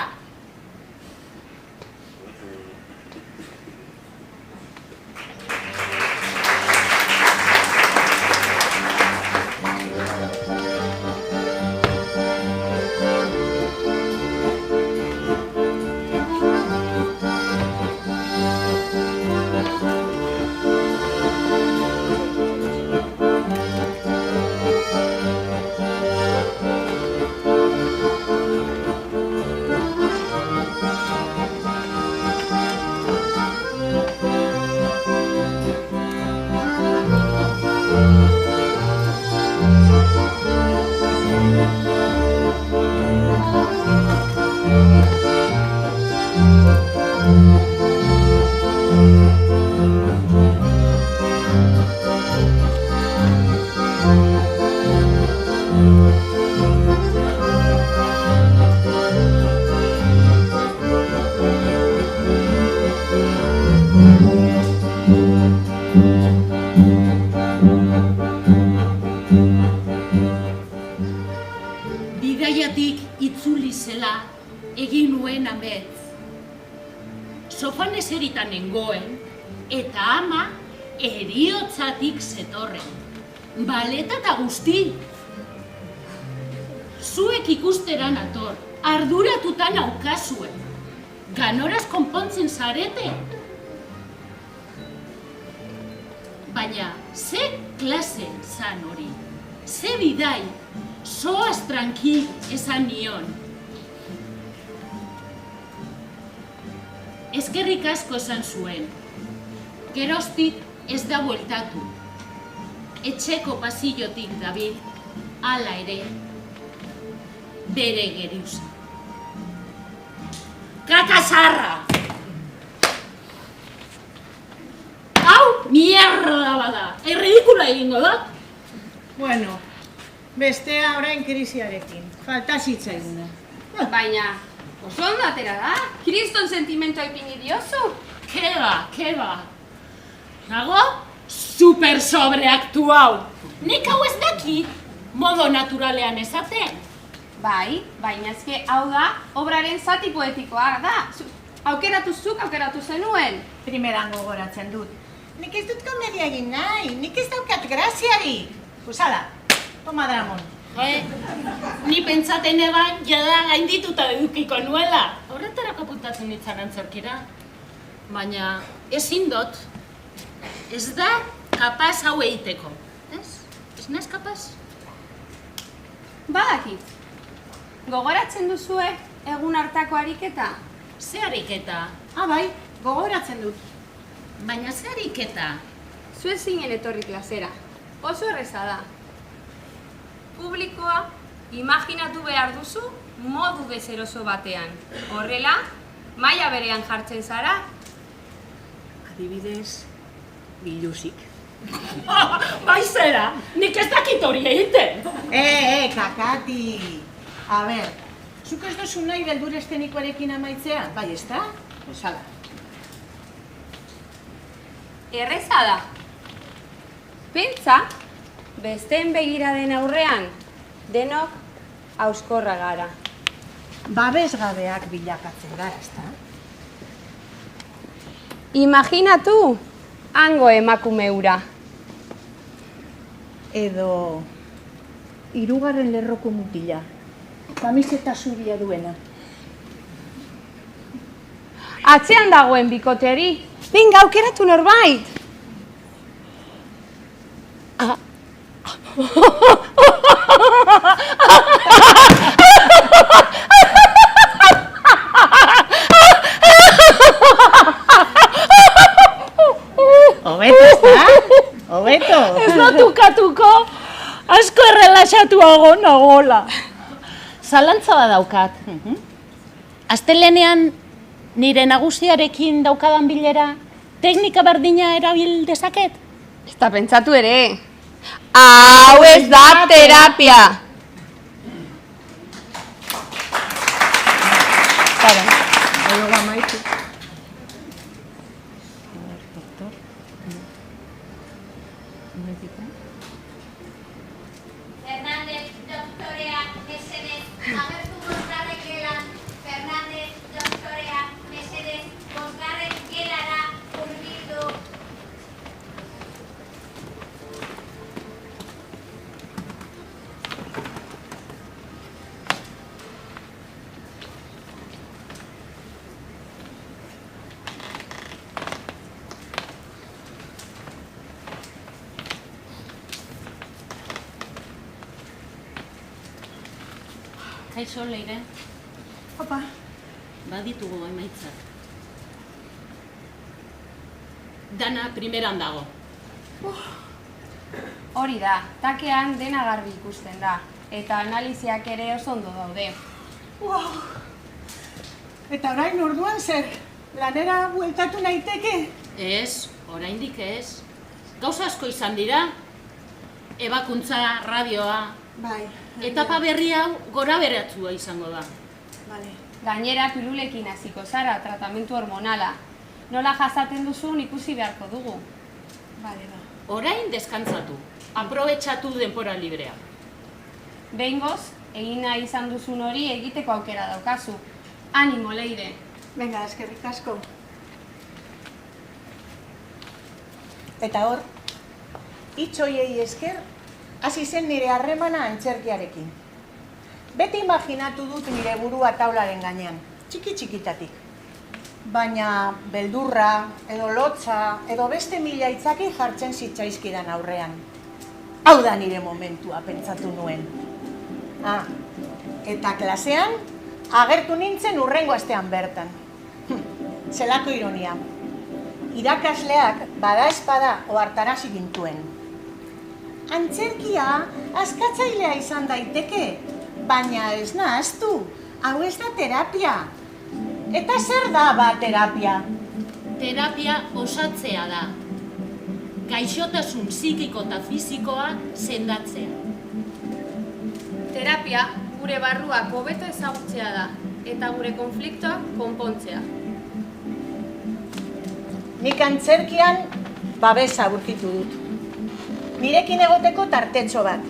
Bidaiatik itzuli zela egin nuen amets. Sofan eseritan nengoen eta ama heriotzatik zetorren. Baleta eta guzti. Zuek ikusteran ator, arduratutan aukazuen. Ganoraz konpontzen zarete. Baina, ze klase zan hori? Ze bidai? Zoaz tranquil, esan nion. Eskerrik asko esan zuen. Geroztik ez da bueltatu. Etxeko pasillotik dabil, hala ere, bere geriuza. Kakasarra! Hau, mierda bada! Erridikula egingo da? Bueno, bestea orain krisiarekin. Falta zitzaiguna. Baina, oso ondo atera da. Kriston sentimentua ipini diozu. Keba. Nago, super sobreaktuau. Nik hau ez dakit, modo naturalean esaten. Bai, baina ezke hau da, obraren zati poetikoa da. Aukeratu zenuen. Primeran gogoratzen dut. Nik ez dut komedia egin nahi, nik ez daukat graziari. Pusala, toma Dramon. Ni pentsaten eban, jada gaindituta edukiko nuela. Horretarako puntatzen nintzen antzerkira. Baina, ezin dut. Ez da kapaz hau egiteko. Ez naiz kapaz? Badakit. Gogoratzen duzue egun hartako ariketa? Ze ariketa? Bai, gogoratzen dut. Baina ze ariketa? Zue zinen etorri klasera. Oso erreza da. Publikoa imaginatu behar duzu modu deseroso batean. Horrela, maila berean jartzen zara. Adibidez, biluzik. Bai zera, nik ez dakit hori egiten. Kakati. A ber, zuk ez duzu nahi beldur estenikoarekin amaitzea? Bai, ez da? Osala. Erreza da. Pentsa, besteen begiraden aurrean, denok hauskorra gara. Babesgabeak bilakatzen gara, ez da? Imaginatu, hango emakume hura. Edo, hirugarren lerroko mutila. Kamiseta zuria duena. Atzean dagoen bikoteri. Venga, aukeratu norbait. Hobeto, ez da? Hobeto. Ez dut ukatuko, asko errelaxatuago nagola. Zalantza bat daukat. Astelenean nire nagusiarekin daukadan bilera, teknika berdina erabil dezaket? Ez da pentsatu ere. Hau ez da terapia. Fernández, doktorea, mesedez, agertu bosgarren gelan. Fernández, doktorea, mesedez, bosgarren gelara hurbildu. Kaixo, Leire. Opa. Baditugu emaitzak. Dana primeran dago. Hori da, takean dena garbi ikusten da. Eta analiziak ere oso ondo daude. Eta orain orduan zer? Lanera bueltatu naiteke? Ez, oraindik ez. Gauza asko izan dira. Ebakuntza, radioa. Bai. Etapa berri hau gora beratzua izango da. Vale. Gainera pilulekin hasiko zara, tratamentu hormonala. Nola jasaten duzun ikusi beharko dugu. Vale, ba. Orain deskantzatu. Aprobetxatu denpora librea. Behingoz, egin nahi izan duzun hori egiteko aukera daukazu. Animo, Leire. Venga, eskerrik asko. Eta hor, hitz hoiei esker, hasi zen nire harremana antzerkiarekin. Beti imaginatu dut nire burua taularen gainean, txiki-txikitatik. Baina beldurra, edo lotza, edo beste mila hitzaki jartzen zitzaizkidan aurrean. Hau da nire momentua, pentsatu nuen. Eta klasean, agertu nintzen hurrengo astean bertan. Zelako ironia. Irakasleak badaezpada ohartarazi gintuen. Antzerkia askatzailea izan daiteke, baina ez nahaztu, hau ez da terapia. Eta zer da terapia? Terapia osatzea da. Gaixotasun psikiko eta fisikoa sendatzea. Terapia gure barruak hobeto ezagutzea da, eta gure konfliktoak konpontzea. Nik antzerkian babesa aurkitu dut. Nirekin egoteko tartetxo bat.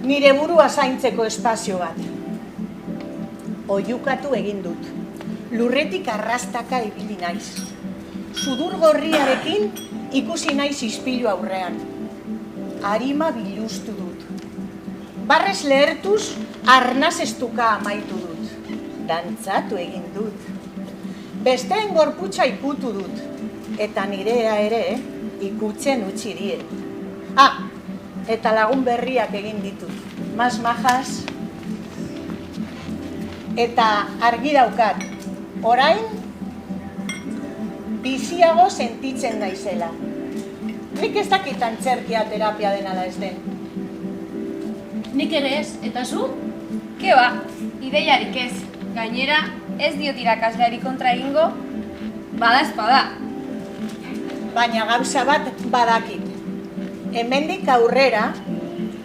Nire burua zaintzeko espazio bat. Oiukatu egin dut. Lurretik arrastaka ibili naiz. Sudur gorriarekin ikusi naiz ispilu aurrean. Arima biluztu dut. Barrez lehertuz, arnaz estuka amaitu dut. Dantzatu egin dut. Besteen gorputza ikutu dut. Eta nirea ere ikutzen utzi die. Eta lagun berriak egin ditut. Mas majas. Eta argi daukat. Orain, biziago sentitzen naizela. Nik ez dakit antzerkia terapia den ala ez den. Nik ere ez, eta zu? Ke ba, ideiarik ez. Gainera, ez diot irakasleari kontra egingo, badaezpada. Baina gauza bat badakit. Hemendik aurrera,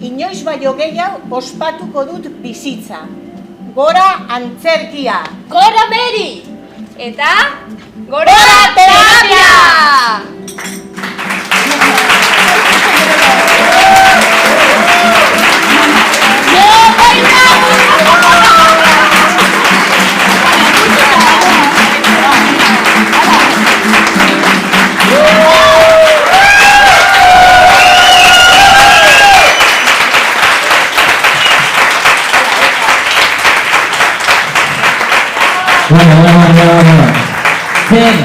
inoiz baino gehiago ospatuko dut bizitza. Gora antzerkia! Gora Meri! Eta, gora terapia! Zen,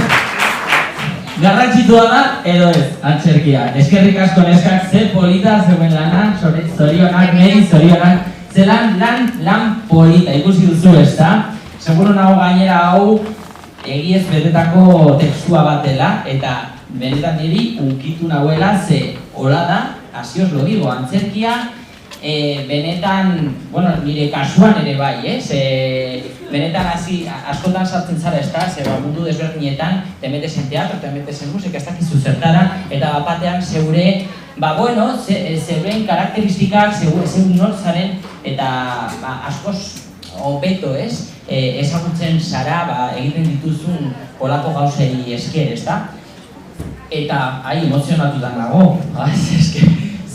garrantzitsua da edo ez, antzerkia. Eskerrik asko neskak, ze polita zeuen lana, zorionak, Meri, zorionak. Zelan lan polita, ikusi duzu ez da? Seguro nago gainera hau egiez betetako tekstua bat dela, eta benetan niri unkitu nahuela ze hola da, así os lo digo, antzerkia benetan, bueno, nire kasuan ere bai, benetan askotan sartzen zara ez da, zeba mundu desberdinetan, te metes en teatro, te metes en musika, ez dakizu zertara, eta bapatean zeure, zeuren karakteristikak, zeu nortzaren, eta askoz hobeto ez, ezagutzen zara, egiten dituzun olako gauzei esker, ez da? Eta, emozionatutan nago,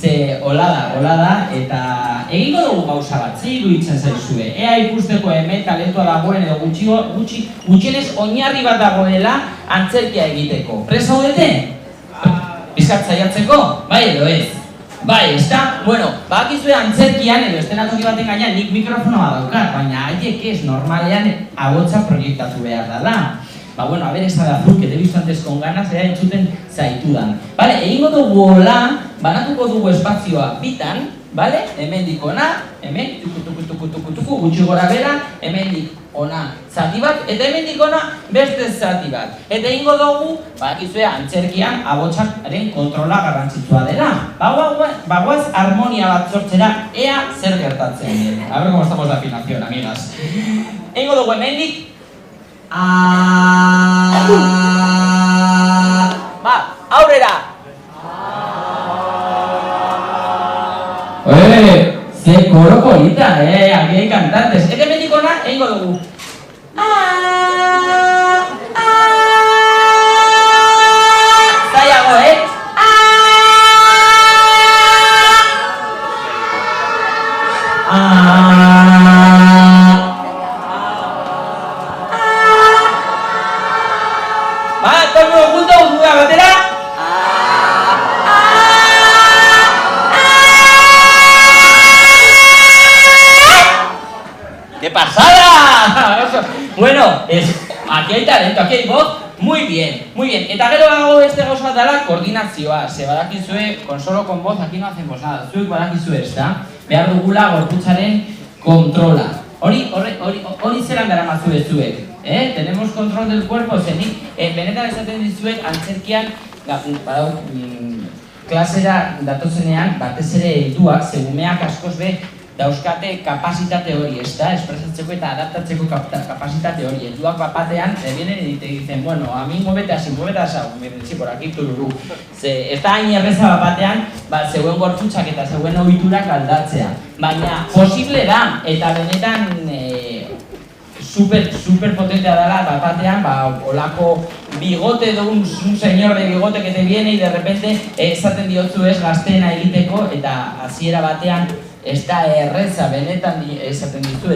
ze hola da, eta egingo dugu gauza bat, ze iruditzen zaizue. Ea ikusteko hemen talentua dagoen edo gutxienez oinarri bat dagoela antzerkia egiteko. Prest zaudete? Bizkat zaiatzeko? Bai edo ez? Bai, ez da? Bueno, bakizue antzerkian edo estenatoki baten gainean nik mikrofonoa daukat, baina haiek ez normalean ahotsa proiektatu behar dela. Bueno, a ver esta de azul, que te he visto antes con ganas, entzuten zaitudan. Vale, egingo dugu hola, banatuko dugu espazioa bitan, vale? Hemendik ona, hemen, tuku, gutxi gora bera, hemendik ona zati bat, eta hemendik ona beste zati bat. Eta egingo dugu, bakizue antzerkian ahotsaren kontrola garrantzitsua dela. Bagoaz harmonia bat sortzera, ea zer gertatzen den. A ver cómo estamos de afinación, amigas. Egingo dugu hemendik, aurrera! Ze koro polita, aquí hay cantantes. Eta hemendik ona, egingo dugu. Zaiago, todo el mundo junto, una batera. ¡Qué pasada! Bueno, aquí hay talento, aquí hay voz. Muy bien, muy bien. Eta gero hago este gauza dela koordinazioa. Se badakizue, con solo con voz aquí no hacemos nada. Zuek badakizue ez da. behar dugula gorputzaren kontrola. Hori zelan daramatzu zuek. Tenemos control del cuerpo, zenik, benetan esaten dizuet, antzerkian, klasera datozenean, batez ere helduak, segumeak askoz be, dauzkate kapasitate hori, espresatzeko eta adaptatzeko kapasitate hori. Helduak batean, vienen y te dicen, bueno, a mí muévete así, sí, por aquí, tururu. Ez da hain erreza batean, zeuen gorputzak eta zeuen ohiturak aldatzea. Baina, posible da, eta benetan super potentea dela batean, olako bigote de un señor de bigote que te viene y de repente esaten diotzu ez gazteena egiteko eta hasiera batean ez da erreza, benetan esaten dizu,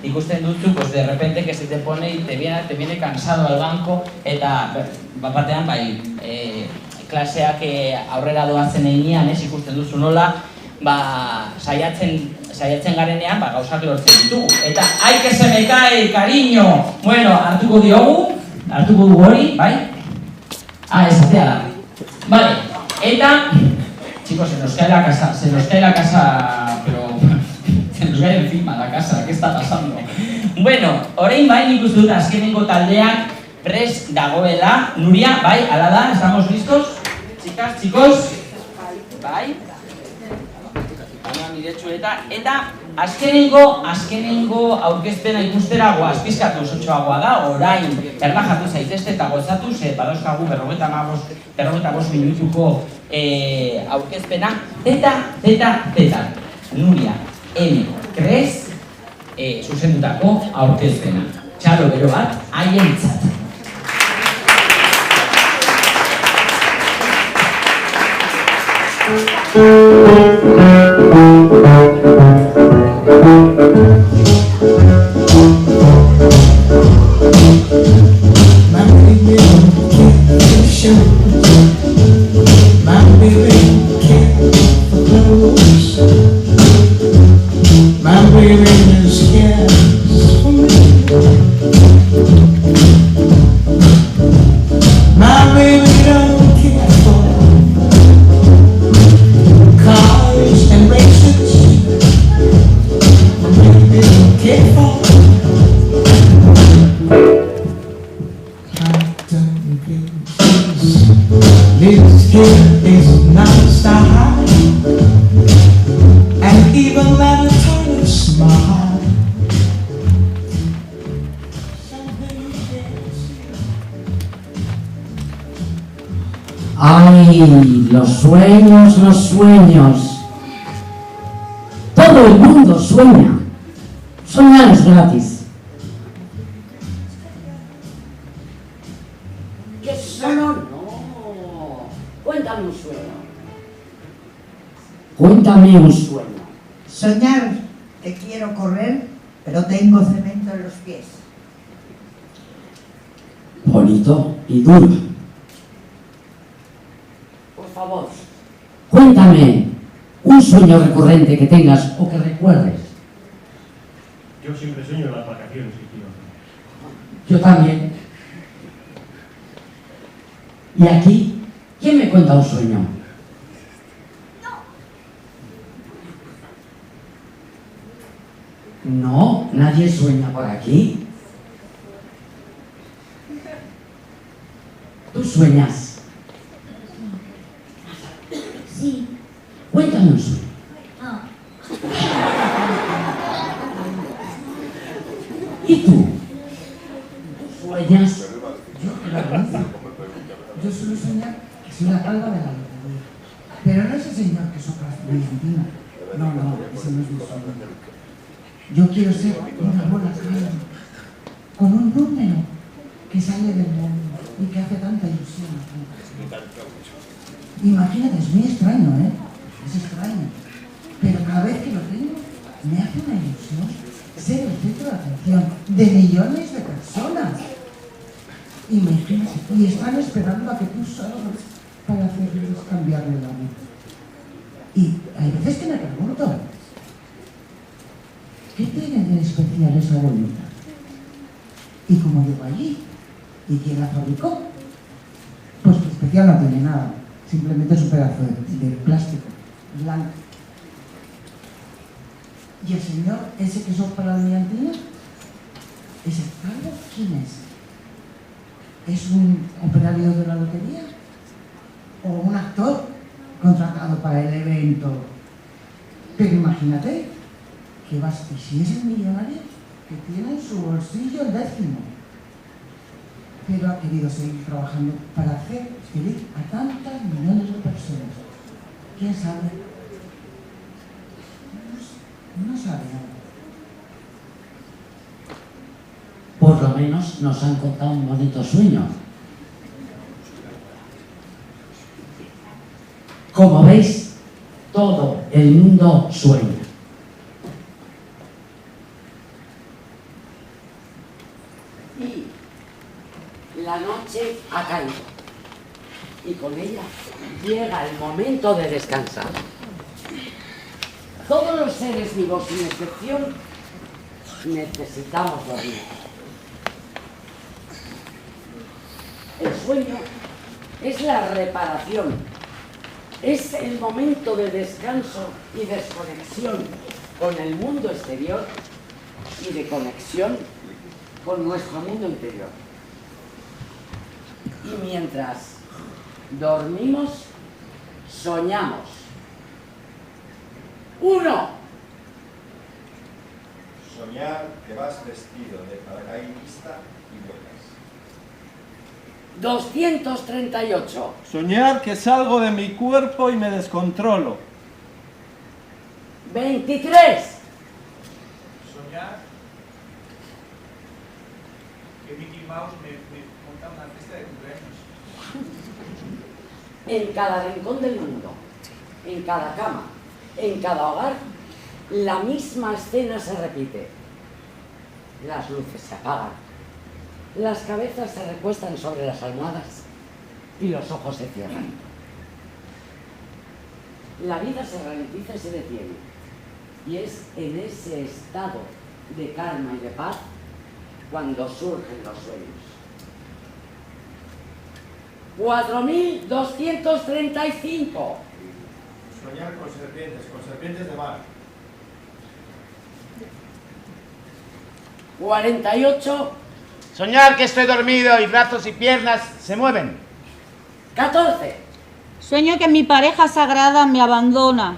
ikusten duzu, pues de repente que se te pone y te viene cansado al banco eta batean klaseak aurrera doazen einean, ikusten duzu nola, saiatzen garenean, gauzak lortzen ditugu. Eta, ai que se me cae, cariño! Bueno, hartuko dugu hori, bai? Esatea da. Vale, eta, chicos, se nos cae la casa, pero se nos cae encima la casa, ¿qué está pasando? Bueno, orain bai nik uste dut azkenengo taldeak prest dagoela. Nuria, bai, ala da, estamos listos? Chicas, chicos? Bai? Eta azkenengo aurkezpena ikustera goaz, pizkatu zutxoagoa da, orain erlajatu zaitezte eta gozatu, badauzkagu 45 minutuko aurkezpena. Teta, Nuria, M. Kres, zuzendutako aurkezpena. Txalo bero bat, haientzat. ¡Ay, los sueños! Todo el mundo sueña. Soñar es gratis. ¿Qué solo no? Cuéntame un sueño. Cuéntame un sueño. Soñar que quiero correr, pero tengo cemento en los pies. Bonito y duro. Por favor, cuéntame un sueño recurrente que tengas o que recuerdes. Yo siempre sueño en las vacaciones que quiero hacer. Yo también. ¿Y aquí? ¿Quién me cuenta un sueño? No, nadie sueña por aquí. ¿Tú sueñas? Sí. Cuéntame un sueño. ¿Y tú? ¿Sueñas? Yo suelo soñar que soy la calva de la lotería. Pero no ese señor que sopla brillantina. No, ese no es mi sueño. Yo quiero ser una bola calva, con un número que sale del mundo y que hace tanta ilusión a tanta gente. Imagínate, es muy extraño, es extraño. Pero cada vez que lo tengo, me hace una ilusión ser el centro de atención de millones de personas. Imagínate, y están esperando a que tú salgas para hacerles cambiarle la vida. Y hay veces que me pregunto, ¿qué tiene de especial esa bolita? Y como llegó allí, ¿y quién la fabricó? Pues que especial no tiene nada, simplemente es un pedazo de plástico blanco. ¿Y el señor ese que sopla la brillantina? ¿Ese calvo quién es? ¿Es un operario de la lotería? ¿O un actor contratado para el evento? Pero imagínate, que vas, y si es el millonario que tiene en su bolsillo el décimo, pero ha querido seguir trabajando para hacer feliz a tantas millones de personas. ¿Quién sabe? No sabe nada. Por lo menos nos han contado un bonito sueño. Como veis, todo el mundo sueña. Y la noche ha caído. Y con ella llega el momento de descansar. Todos los seres vivos, sin excepción, necesitamos dormir. El sueño es la reparación, es el momento de descanso y desconexión con el mundo exterior y de conexión con nuestro mundo interior. Y mientras dormimos, soñamos. 1. Soñar que vas vestido de paracaidista y vuelas. 238. Soñar que salgo de mi cuerpo y me descontrolo. 23. Soñar que Mickey Mouse me monta una fiesta de cumpleaños. En cada rincón del mundo, en cada cama, en cada hogar, la misma escena se repite. Las luces se apagan, las cabezas se recuestan sobre las almohadas y los ojos se cierran. La vida se ralentiza y se detiene. Y es en ese estado de calma y de paz cuando surgen los sueños. 4235. Soñar con serpientes de mar. 48. Soñar que estoy dormido y brazos y piernas se mueven. 14. Sueño que mi pareja sagrada me abandona.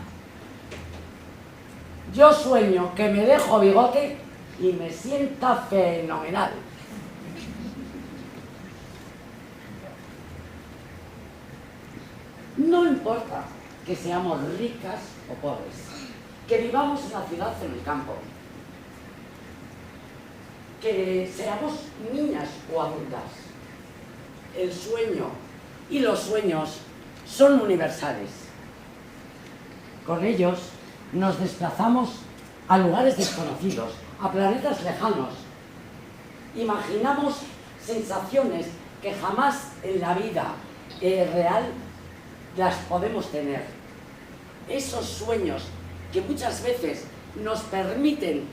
Yo sueño que me dejo bigote y me sienta fenomenal. No importa que seamos ricas o pobres, que vivamos en la ciudad o en el campo, que seamos niñas o adultas. El sueño y los sueños son universales. Con ellos nos desplazamos a lugares desconocidos, a planetas lejanos. Imaginamos sensaciones que jamás en la vida real las podemos tener. Esos sueños que muchas veces nos permiten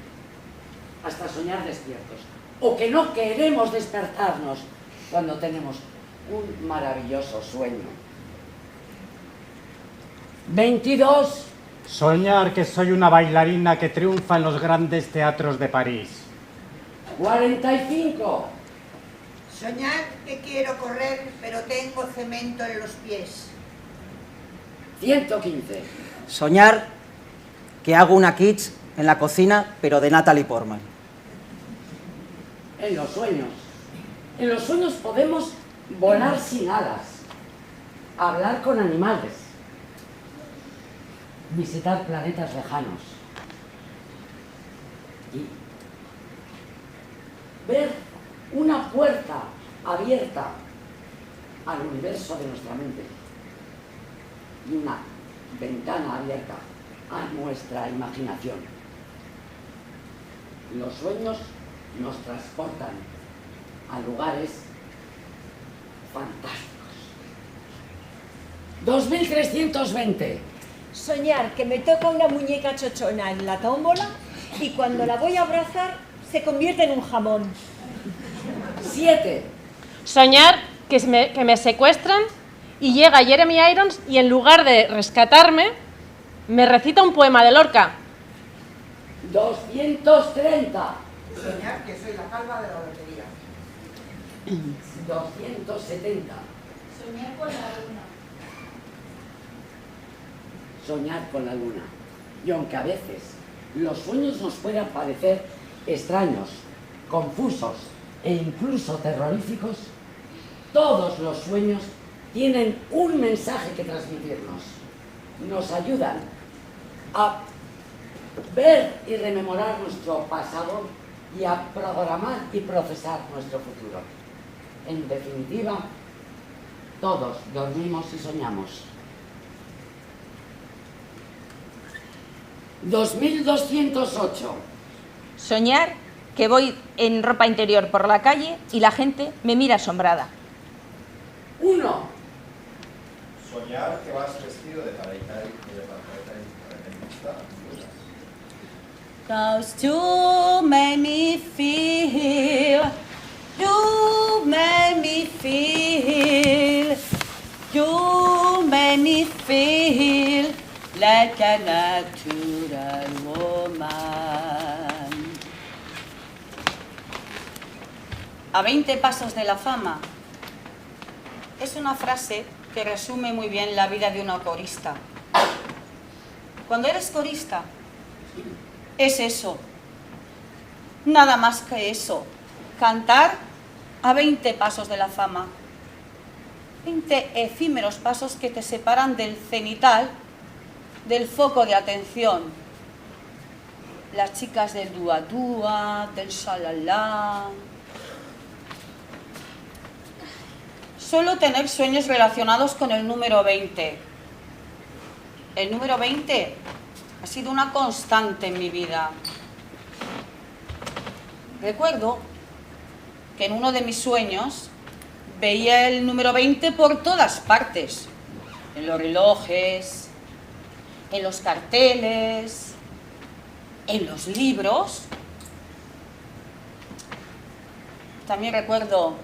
hasta soñar despiertos, o que no queremos despertarnos cuando tenemos un maravilloso sueño. 22. Soñar que soy una bailarina que triunfa en los grandes teatros de París. 45. Soñar que quiero correr, pero tengo cemento en los pies. 115. Soñar que hago una kitsch en la cocina, pero de Natalie Portman. En los sueños podemos volar sin alas, hablar con animales, visitar planetas lejanos y ver una puerta abierta al universo de nuestra mente y una ventana abierta a nuestra imaginación. Los sueños nos transportan a lugares fantásticos. 2320. Soñar que me toca una muñeca chochona en la tómbola y cuando la voy a abrazar se convierte en un jamón. 7. Soñar que me secuestran y llega Jeremy Irons y en lugar de rescatarme me recita un poema de Lorca. 230. Soñar que soy la calva de la lotería. 270. Soñar con la luna. Soñar con la luna. Y aunque a veces los sueños nos puedan parecer extraños, confusos e incluso terroríficos, todos los sueños tienen un mensaje que transmitirnos. Nos ayudan a ver y rememorar nuestro pasado y a programar y procesar nuestro futuro. En definitiva, todos dormimos y soñamos. 2208. Soñar que voy en ropa interior por la calle y la gente me mira asombrada. 1. Soñar que vas vestido de paracaidista. Cause you made me feel, you made me feel, you made me feel like a natural woman. A 20 pasos de la fama es una frase que resume muy bien la vida de una corista. Cuando eres corista, es eso, nada más que eso, cantar a 20 pasos de la fama. 20 efímeros pasos que te separan del cenital, del foco de atención. Las chicas del dúa dúa, del shalala. Suelo tener sueños relacionados con el número 20. El número 20 ha sido una constante en mi vida. Recuerdo que en uno de mis sueños veía el número 20 por todas partes. En los relojes, en los carteles, en los libros. También recuerdo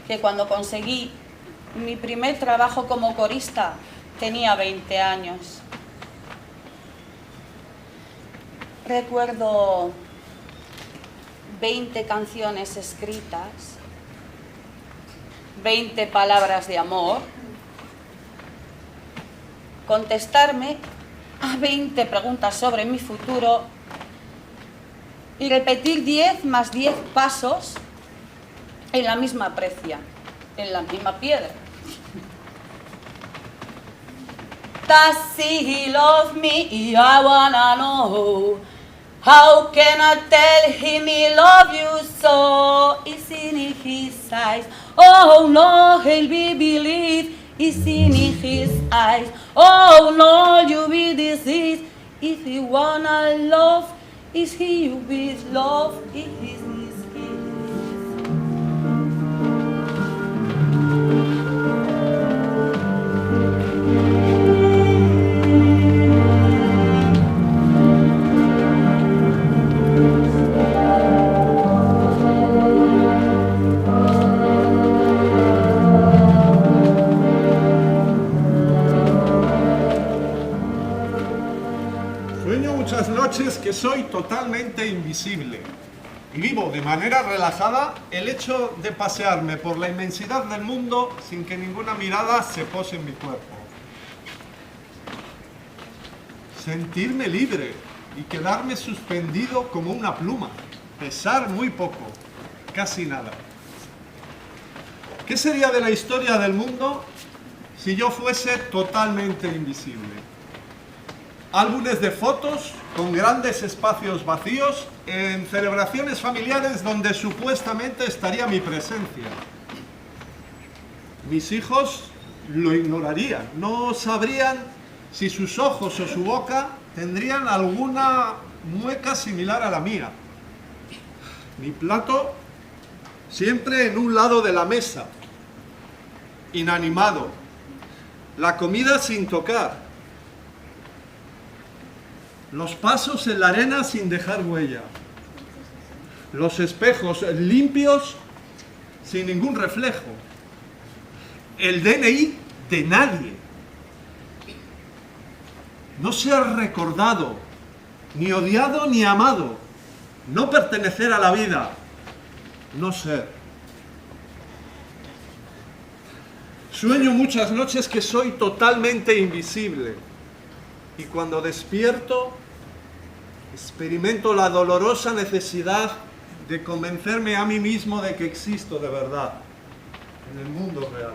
que cuando conseguí mi primer trabajo como corista tenía 20 años. Recuerdo 20 canciones escritas, 20 palabras de amor, contestarme a 20 preguntas sobre mi futuro y repetir 10 más 10 pasos en la misma precia, en la misma piedra. Does he love me? I wanna know. How can I tell him he love you so? It's in his eyes. Oh no, he'll be believed. It's in his eyes. Oh no, you be deceived. If you wanna love, is he you be love? It is his. Muchas noches que soy totalmente invisible y vivo de manera relajada el hecho de pasearme por la inmensidad del mundo sin que ninguna mirada se pose en mi cuerpo. Sentirme libre y quedarme suspendido como una pluma, pesar muy poco, casi nada. ¿Qué sería de la historia del mundo si yo fuese totalmente invisible? Álbumes de fotos con grandes espacios vacíos en celebraciones familiares donde supuestamente estaría mi presencia. Mis hijos lo ignorarían, no sabrían si sus ojos o su boca tendrían alguna mueca similar a la mía. Mi plato siempre en un lado de la mesa, inanimado, la comida sin tocar, los pasos en la arena sin dejar huella, los espejos limpios sin ningún reflejo, el DNI de nadie, no ser recordado ni odiado ni amado, no pertenecer a la vida, no ser. Sueño muchas noches que soy totalmente invisible y cuando despierto experimento la dolorosa necesidad de convencerme a mí mismo de que existo de verdad en el mundo real.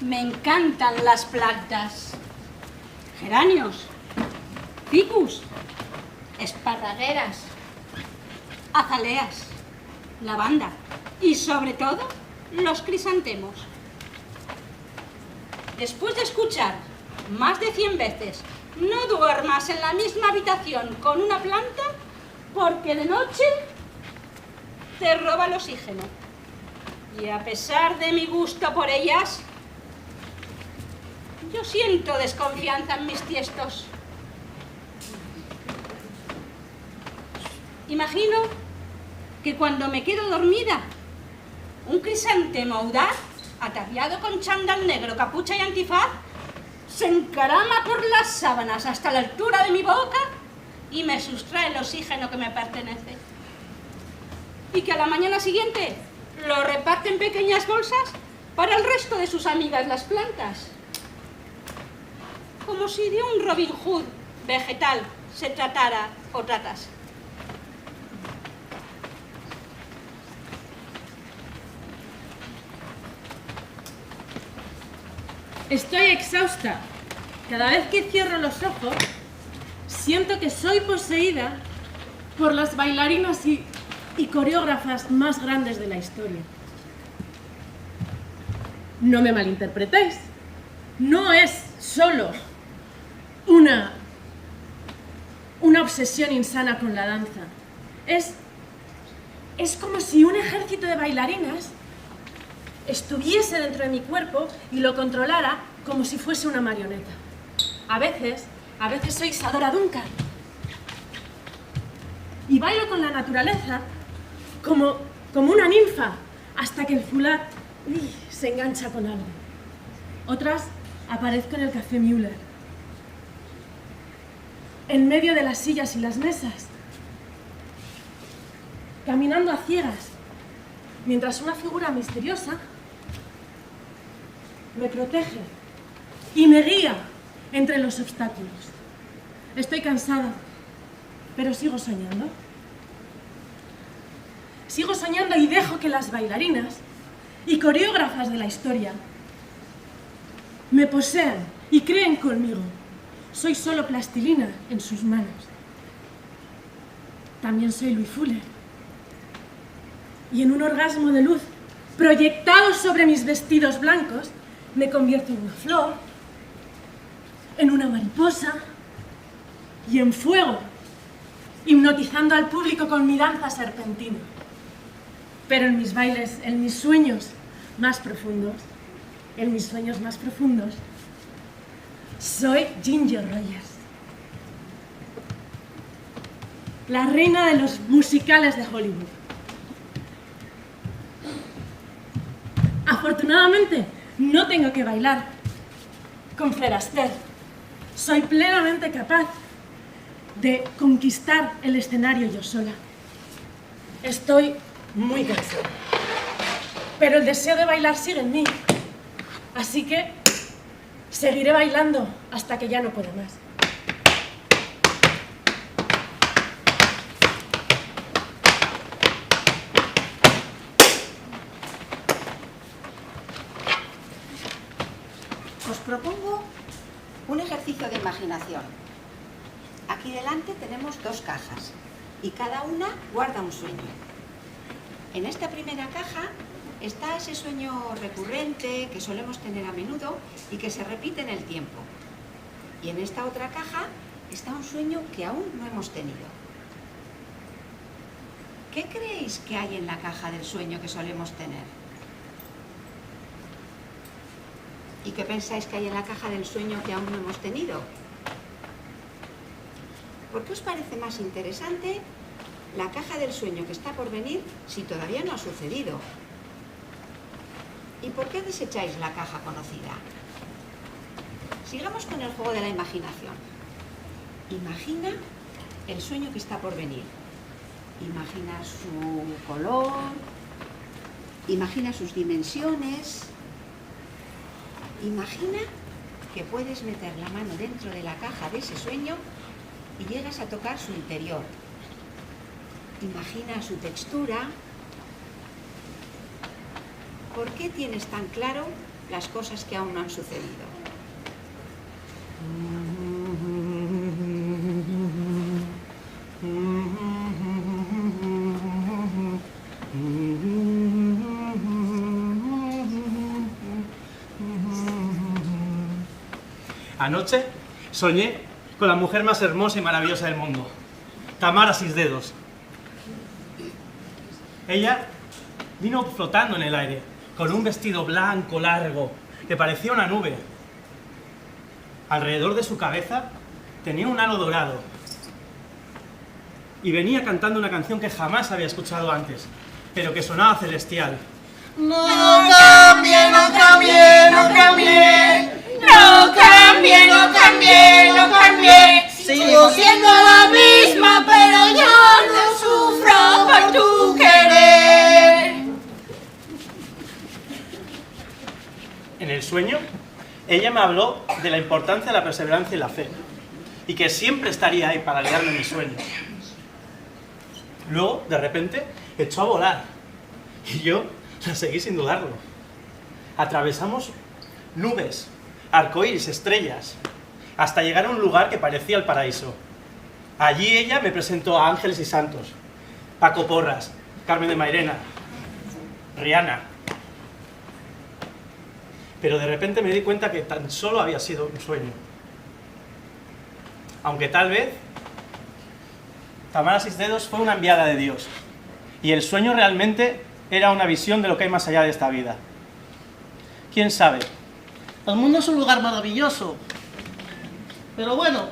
Me encantan las plantas. Geranios, ficus, esparragueras, azaleas, lavanda y sobre todo los crisantemos. Después de escuchar más de 100 veces no duermas en la misma habitación con una planta porque de noche te roba el oxígeno. Y a pesar de mi gusto por ellas, yo siento desconfianza en mis tiestos. Imagino que cuando me quedo dormida, un crisantemo audaz, ataviado con chándal negro, capucha y antifaz, se encarama por las sábanas hasta la altura de mi boca y me sustrae el oxígeno que me pertenece. Y que a la mañana siguiente lo reparte en pequeñas bolsas para el resto de sus amigas las plantas. Como si de un Robin Hood vegetal se tratara o tratase. Estoy exhausta. Cada vez que cierro los ojos, siento que soy poseída por las bailarinas y coreógrafas más grandes de la historia. No me malinterpretéis. No es solo una obsesión insana con la danza. Es como si un ejército de bailarinas estuviese dentro de mi cuerpo y lo controlara como si fuese una marioneta. A veces soy Isadora Duncan y bailo con la naturaleza como una ninfa hasta que el foulard se engancha con algo. Otras aparezco en el Café Müller, en medio de las sillas y las mesas, caminando a ciegas, mientras una figura misteriosa me protege y me guía entre los obstáculos. Estoy cansada, pero sigo soñando. Sigo soñando y dejo que las bailarinas y coreógrafas de la historia me posean y creen conmigo. Soy solo plastilina en sus manos. También soy Louis Fuller. Y en un orgasmo de luz proyectado sobre mis vestidos blancos, me convierto en una flor, en una mariposa y en fuego, hipnotizando al público con mi danza serpentina. Pero en mis bailes, en mis sueños más profundos, soy Ginger Rogers, la reina de los musicales de Hollywood. Afortunadamente, no tengo que bailar con Fred Astaire. Soy plenamente capaz de conquistar el escenario yo sola. Estoy muy cansada, pero el deseo de bailar sigue en mí. Así que seguiré bailando hasta que ya no pueda más. Os propongo un ejercicio de imaginación. Aquí delante tenemos 2 cajas y cada una guarda un sueño. En esta primera caja está ese sueño recurrente que solemos tener a menudo y que se repite en el tiempo. Y en esta otra caja está un sueño que aún no hemos tenido. ¿Qué creéis que hay en la caja del sueño que solemos tener? ¿Y qué pensáis que hay en la caja del sueño que aún no hemos tenido? ¿Por qué os parece más interesante la caja del sueño que está por venir si todavía no ha sucedido? ¿Y por qué desecháis la caja conocida? Sigamos con el juego de la imaginación. Imagina el sueño que está por venir. Imagina su color, imagina sus dimensiones. Imagina que puedes meter la mano dentro de la caja de ese sueño y llegas a tocar su interior. Imagina su textura. ¿Por qué tienes tan claro las cosas que aún no han sucedido? Anoche soñé con la mujer más hermosa y maravillosa del mundo, Tamara Sisdedos. Ella vino flotando en el aire, con un vestido blanco largo, que parecía una nube. Alrededor de su cabeza tenía un halo dorado. Y venía cantando una canción que jamás había escuchado antes, pero que sonaba celestial. No cambie, no cambie, no cambie. No cambie, no cambie, no cambie. Sigo siendo la misma, pero yo no sufro por tu querer. En el sueño, ella me habló de la importancia de la perseverancia y la fe, y que siempre estaría ahí para guiarme en mis sueños. Luego, de repente, echó a volar, y yo la seguí sin dudarlo. Atravesamos nubes, arcoíris, estrellas, hasta llegar a un lugar que parecía el paraíso. Allí ella me presentó a ángeles y santos, Paco Porras, Carmen de Mairena, Rihanna. Pero de repente me di cuenta que tan solo había sido un sueño. Aunque tal vez Tamara Sisdedos fue una enviada de Dios, y el sueño realmente era una visión de lo que hay más allá de esta vida. ¿Quién sabe? El mundo es un lugar maravilloso. Pero bueno,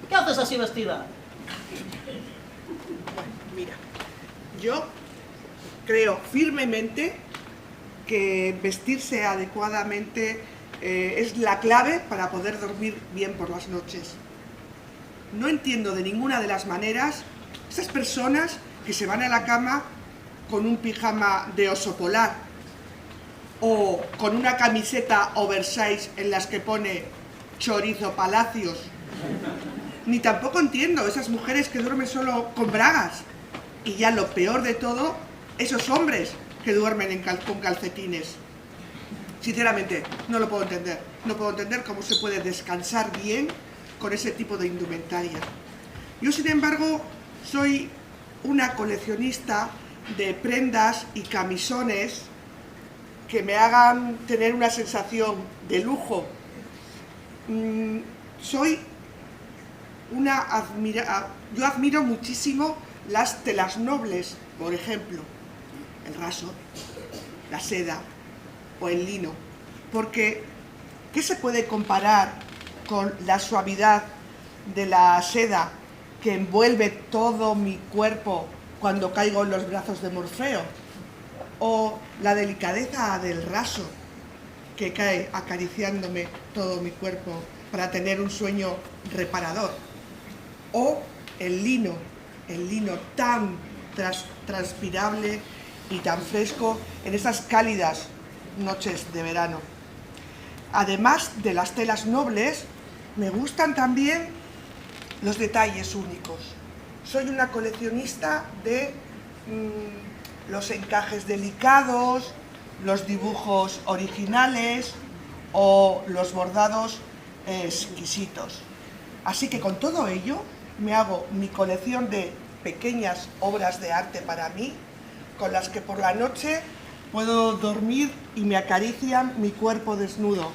¿qué haces así vestida? Mira, yo creo firmemente que vestirse adecuadamente es la clave para poder dormir bien por las noches. No entiendo de ninguna de las maneras esas personas que se van a la cama con un pijama de oso polar o con una camiseta oversize en las que pone chorizo palacios. Ni tampoco entiendo esas mujeres que duermen solo con bragas. Y ya lo peor de todo, esos hombres que duermen con calcetines. Sinceramente, no lo puedo entender. No puedo entender cómo se puede descansar bien con ese tipo de indumentaria. Yo, sin embargo, soy una coleccionista de prendas y camisones que me hagan tener una sensación de lujo. Yo admiro muchísimo las telas nobles, por ejemplo, el raso, la seda o el lino, porque ¿qué se puede comparar con la suavidad de la seda que envuelve todo mi cuerpo cuando caigo en los brazos de Morfeo? O la delicadeza del raso que cae acariciándome todo mi cuerpo para tener un sueño reparador. O el lino tan transpirable y tan fresco en esas cálidas noches de verano. Además de las telas nobles, me gustan también los detalles únicos. Soy una coleccionista de los encajes delicados, los dibujos originales o los bordados exquisitos. Así que con todo ello me hago mi colección de pequeñas obras de arte para mí, con las que por la noche puedo dormir y me acarician mi cuerpo desnudo.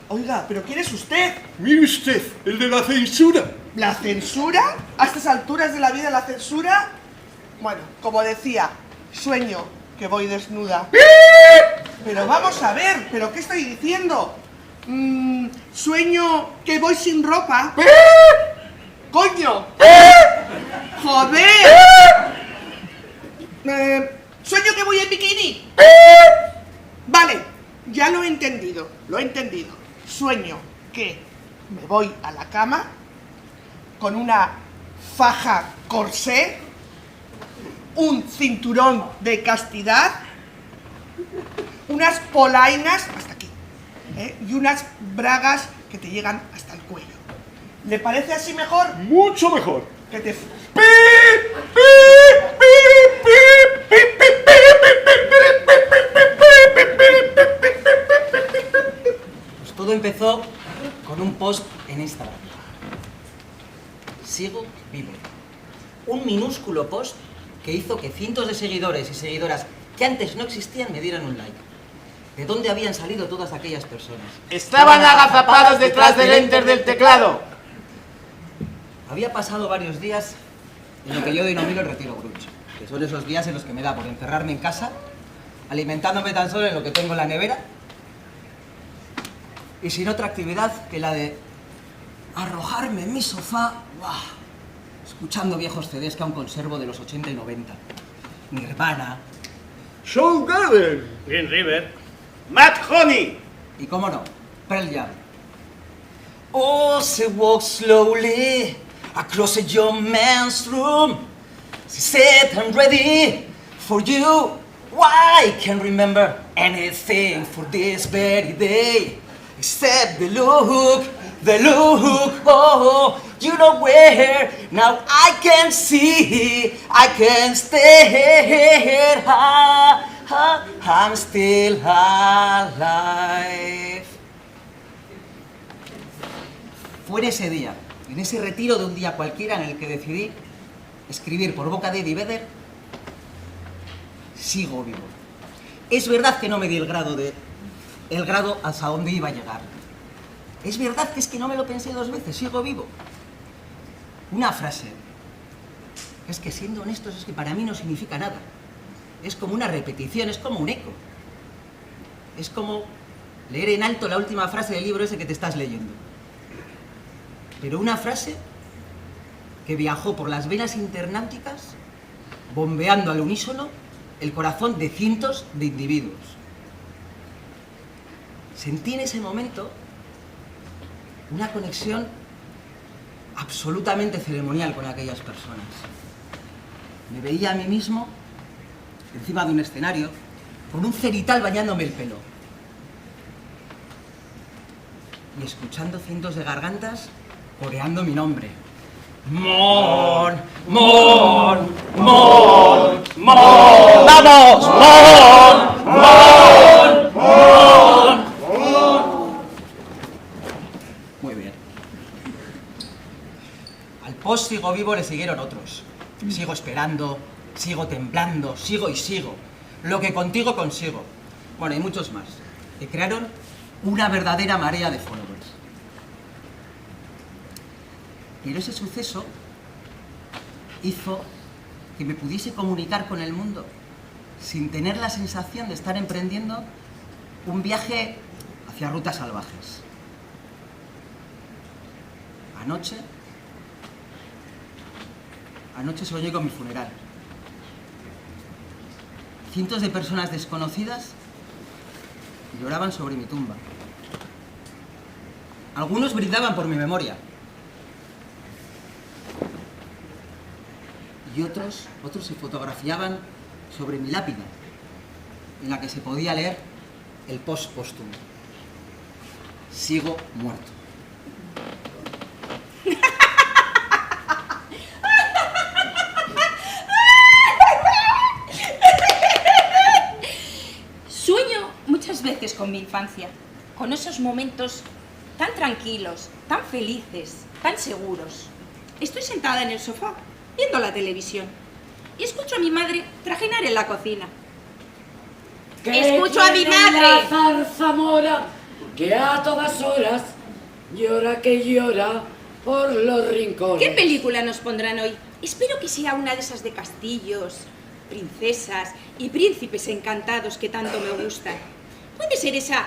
Oiga, ¿pero quién es usted? Mire usted, el de la censura. ¿La censura? ¿A estas alturas de la vida la censura? Bueno, como decía, sueño que voy desnuda. Pero vamos a ver, ¿pero qué estoy diciendo? Sueño que voy sin ropa. ¡Coño! ¡Joder! Sueño que voy en bikini. Vale, ya lo he entendido, Sueño que me voy a la cama con una faja corsé, un cinturón de castidad, unas polainas hasta aquí, y unas bragas que te llegan hasta el cuello. ¿Le parece así mejor? Mucho mejor. Que te... Pues todo empezó con un post en Instagram. Sigo vivo. Un minúsculo post que hizo que cientos de seguidores y seguidoras que antes no existían me dieran un like. ¿De dónde habían salido todas aquellas personas? Estaban agazapados detrás del enter del teclado. Había pasado varios días en lo que yo denomino el retiro grunge, que son esos días en los que me da por encerrarme en casa, alimentándome tan solo en lo que tengo en la nevera y sin otra actividad que la de arrojarme en mi sofá, ¡buah!, escuchando viejos CDs que aún conservo de los 80 y 90. Nirvana, Soundgarden, Green River, Matt Honey. Y cómo no, Pearl Jam. Oh, she walks slowly across a young man's room. She said, I'm ready for you. Why can't remember anything for this very day? Except the look, oh, you know where. Now I can see, I can stay. I'm still alive. Fue en ese día, en ese retiro de un día cualquiera, en el que decidí escribir por boca de Eddie Vedder: sigo vivo. Es verdad que no me di el grado hasta dónde iba a llegar. Es verdad que es que no me lo pensé dos veces, sigo vivo. Una frase. Es que, siendo honestos, es que para mí no significa nada. Es como una repetición, es como un eco. Es como leer en alto la última frase del libro ese que te estás leyendo. Pero una frase que viajó por las venas internáuticas, bombeando al unísono el corazón de cientos de individuos. Sentí en ese momento una conexión absolutamente ceremonial con aquellas personas. Me veía a mí mismo encima de un escenario con un cerital bañándome el pelo y escuchando cientos de gargantas coreando mi nombre. Mon, Mon, Mon, Mon. ¡Vamos! Mon, Mon, Mon, Mon. Muy bien. Al post sigo vivo le siguieron otros. Sigo esperando, sigo temblando, sigo y sigo. Lo que contigo consigo. Bueno, y muchos más, que crearon una verdadera marea de followers. Pero ese suceso hizo que me pudiese comunicar con el mundo sin tener la sensación de estar emprendiendo un viaje hacia rutas salvajes. Anoche soñé con mi funeral. Cientos de personas desconocidas lloraban sobre mi tumba. Algunos brindaban por mi memoria. Y otros se fotografiaban sobre mi lápida, en la que se podía leer el post póstumo: sigo muerto. Sueño muchas veces con mi infancia, con esos momentos tan tranquilos, tan felices, tan seguros. Estoy sentada en el sofá, viendo la televisión, y escucho a mi madre trajinar en la cocina. ¡Escucho a mi madre! La zarzamora, que a todas horas llora que llora por los rincones. ¿Qué película nos pondrán hoy? Espero que sea una de esas de castillos, princesas y príncipes encantados que tanto me gustan. Puede ser esa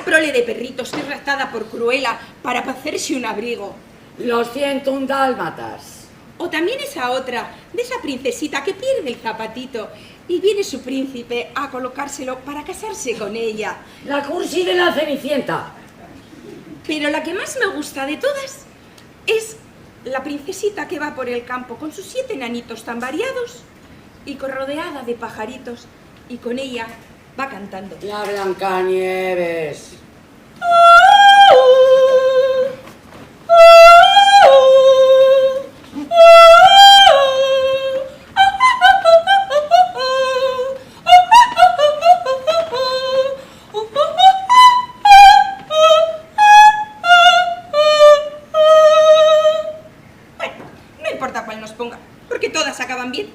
prole de perritos que es raptada por Cruella para hacerse un abrigo. Los 101 dálmatas. O también esa otra, de esa princesita que pierde el zapatito y viene su príncipe a colocárselo para casarse con ella. La cursi de la Cenicienta. Pero la que más me gusta de todas es la princesita que va por el campo con sus 7 enanitos tan variados y rodeada de pajaritos, y con ella va cantando. La Blancanieves. No importa cuál nos ponga, porque todas acaban bien.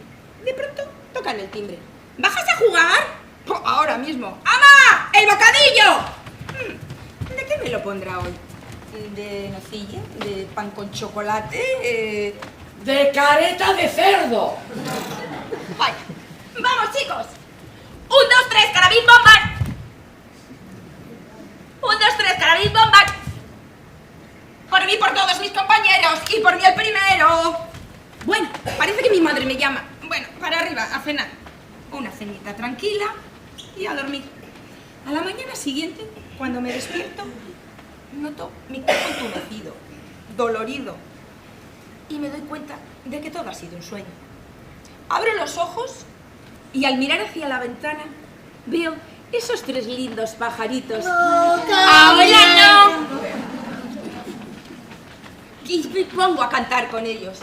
De pronto tocan el timbre. ¿Bajas a jugar? Ahora mismo. ¡Ama! ¡El bocadillo! ¿De qué me lo pondrá hoy? ¿De nocilla? ¿De pan con chocolate? ¡De careta de cerdo! Vaya. ¡Vamos, chicos! 1, 2, 3, carabín, bomba. 1, 2, 3, carabín, bomba. Por mí, por todos mis compañeros y por mí el primero. Bueno, parece que mi madre me llama. Bueno, para arriba, a cenar. Una cenita tranquila y a dormir. A la mañana siguiente, cuando me despierto, noto mi cuerpo entumecido, dolorido, y me doy cuenta de que todo ha sido un sueño. Abro los ojos y al mirar hacia la ventana veo esos 3 lindos pajaritos. ¡Abuela, no! Y me pongo a cantar con ellos.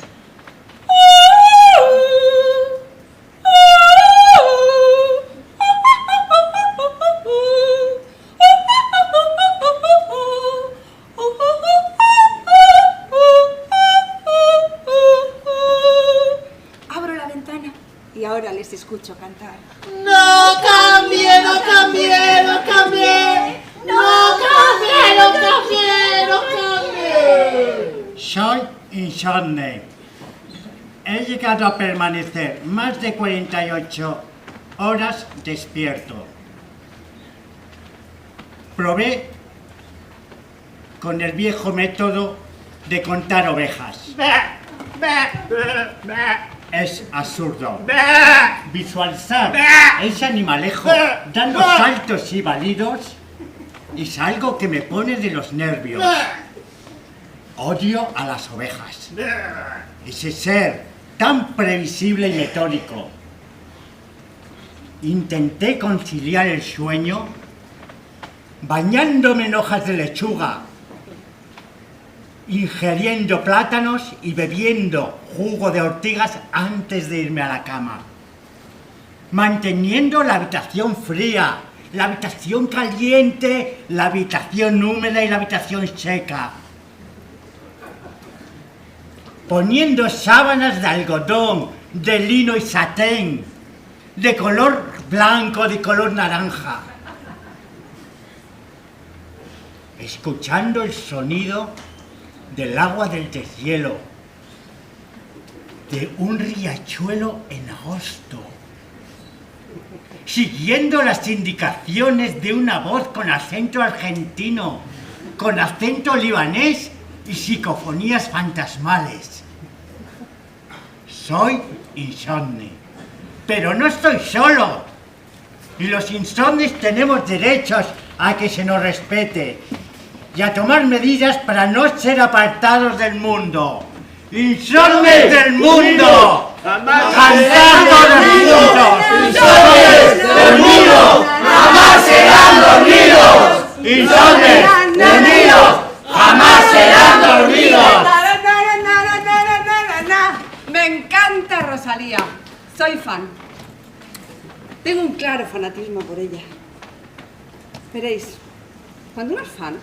Abro la ventana y ahora les escucho cantar. No cambié, no cambié, no cambié. No cambié, no cambié, no cambié. Soy insomne. He llegado a permanecer más de 48 horas despierto. Probé con el viejo método de contar ovejas. Es absurdo. Visualizar ese animalejo dando saltos y balidos es algo que me pone de los nervios. Odio a las ovejas. Ese ser tan previsible y metódico. Intenté conciliar el sueño bañándome en hojas de lechuga, ingiriendo plátanos y bebiendo jugo de ortigas antes de irme a la cama. Manteniendo la habitación fría, la habitación caliente, la habitación húmeda y la habitación seca. Poniendo sábanas de algodón, de lino y satén, de color blanco, de color naranja. Escuchando el sonido del agua del deshielo, de un riachuelo en agosto. Siguiendo las indicaciones de una voz con acento argentino, con acento libanés y psicofonías fantasmales. Soy insomne, pero no estoy solo. Y los insomnes tenemos derechos a que se nos respete y a tomar medidas para no ser apartados del mundo. ¡Insomnes del mundo! ¡Cantad dormidos! ¡Insomnes del mundo! ¡Jamás serán dormidos! ¡Insomnes del mundo! ¡Jamás serán dormidos! Me encanta Rosalía. Soy fan. Tengo un claro fanatismo por ella. Veréis, cuando uno es fan,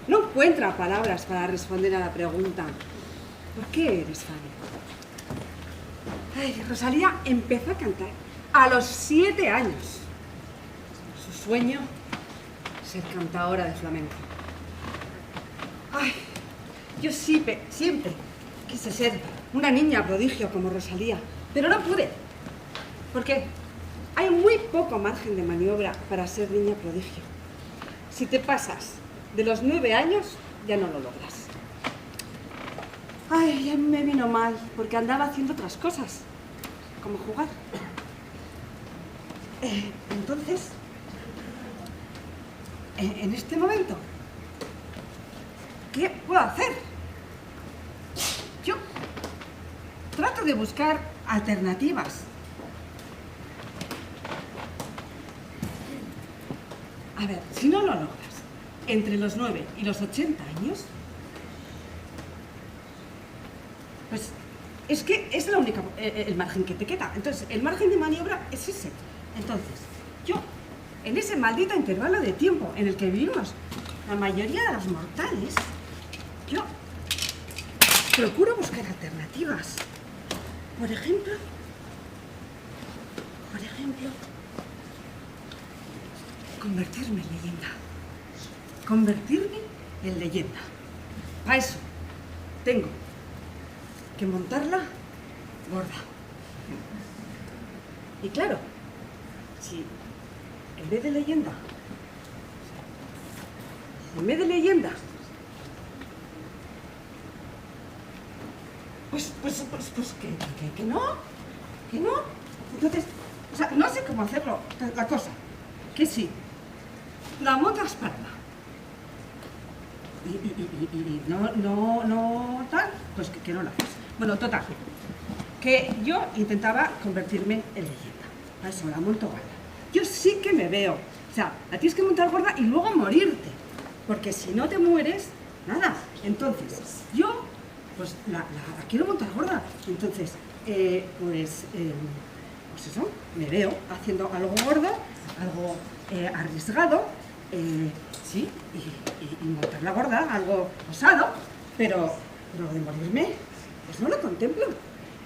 no encuentra palabras para responder a la pregunta ¿por qué eres fan? Ay, Rosalía empezó a cantar a los 7 años. Su sueño, ser cantadora de flamenco. Ay, yo siempre quise ser una niña prodigio como Rosalía, pero no pude. ¿Por qué? Hay muy poco margen de maniobra para ser niña prodigio. Si te pasas de los 9 años, ya no lo logras. Ay, ya me vino mal, porque andaba haciendo otras cosas, como jugar. Entonces, en este momento, ¿qué puedo hacer? Yo trato de buscar alternativas. A ver, si no lo logras entre los 9 y los 80 años, pues es que es la única, el margen que te queda. Entonces, el margen de maniobra es ese. Entonces, yo, en ese maldito intervalo de tiempo en el que vivimos la mayoría de los mortales, yo procuro buscar alternativas. Por ejemplo, convertirme en leyenda. Convertirme en leyenda. Para eso tengo que montarla gorda. Y claro, si en vez de leyenda, pues que no. Entonces, o sea, no sé cómo hacerlo, la cosa, que sí, la monta espalda. Y no tal, pues que no la haces. Bueno, total, que yo intentaba convertirme en leyenda. A eso, la monto gorda. Yo sí que me veo, o sea, la tienes que montar gorda y luego morirte, porque si no te mueres, nada. Entonces, yo, pues la quiero montar gorda. Entonces, pues eso, me veo haciendo algo gordo, algo arriesgado, sí, y montarla gorda, algo osado, pero lo de morirme, pues no lo contemplo.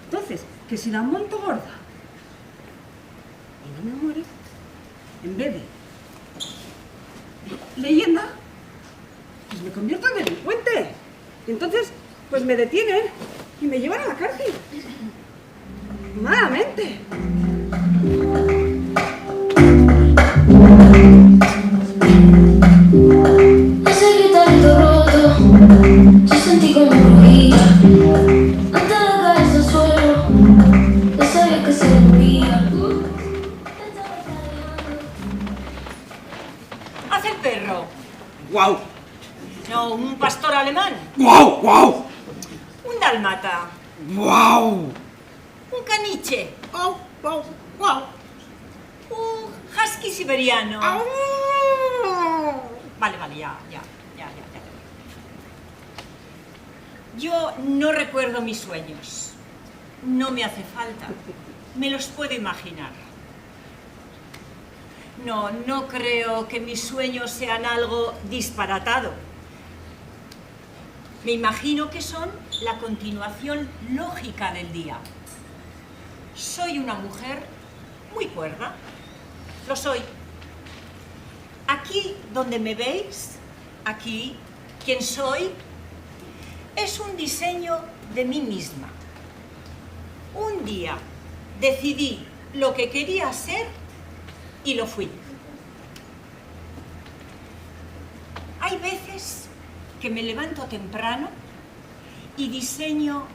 Entonces, que si la monto gorda y no me muere, en vez de leyenda, pues me convierto en delincuente. Y entonces, pues me detienen y me llevan a la cárcel. Malamente. Ese gritarito roto, yo sentí como ruía. Antes de caerse al suelo, ya sabía que se moría. Hace el perro. ¡Guau! No, un pastor alemán. ¡Guau! ¡Guau! Un dálmata. ¡Guau! Un caniche. ¡Guau! ¡Guau! ¡Guau! Un husky siberiano. Vale, ya. Yo no recuerdo mis sueños. No me hace falta. Me los puedo imaginar. No creo que mis sueños sean algo disparatado. Me imagino que son la continuación lógica del día. Soy una mujer muy cuerda. Lo soy. Aquí donde me veis, aquí, quien soy, es un diseño de mí misma. Un día decidí lo que quería ser y lo fui. Hay veces que me levanto temprano y diseño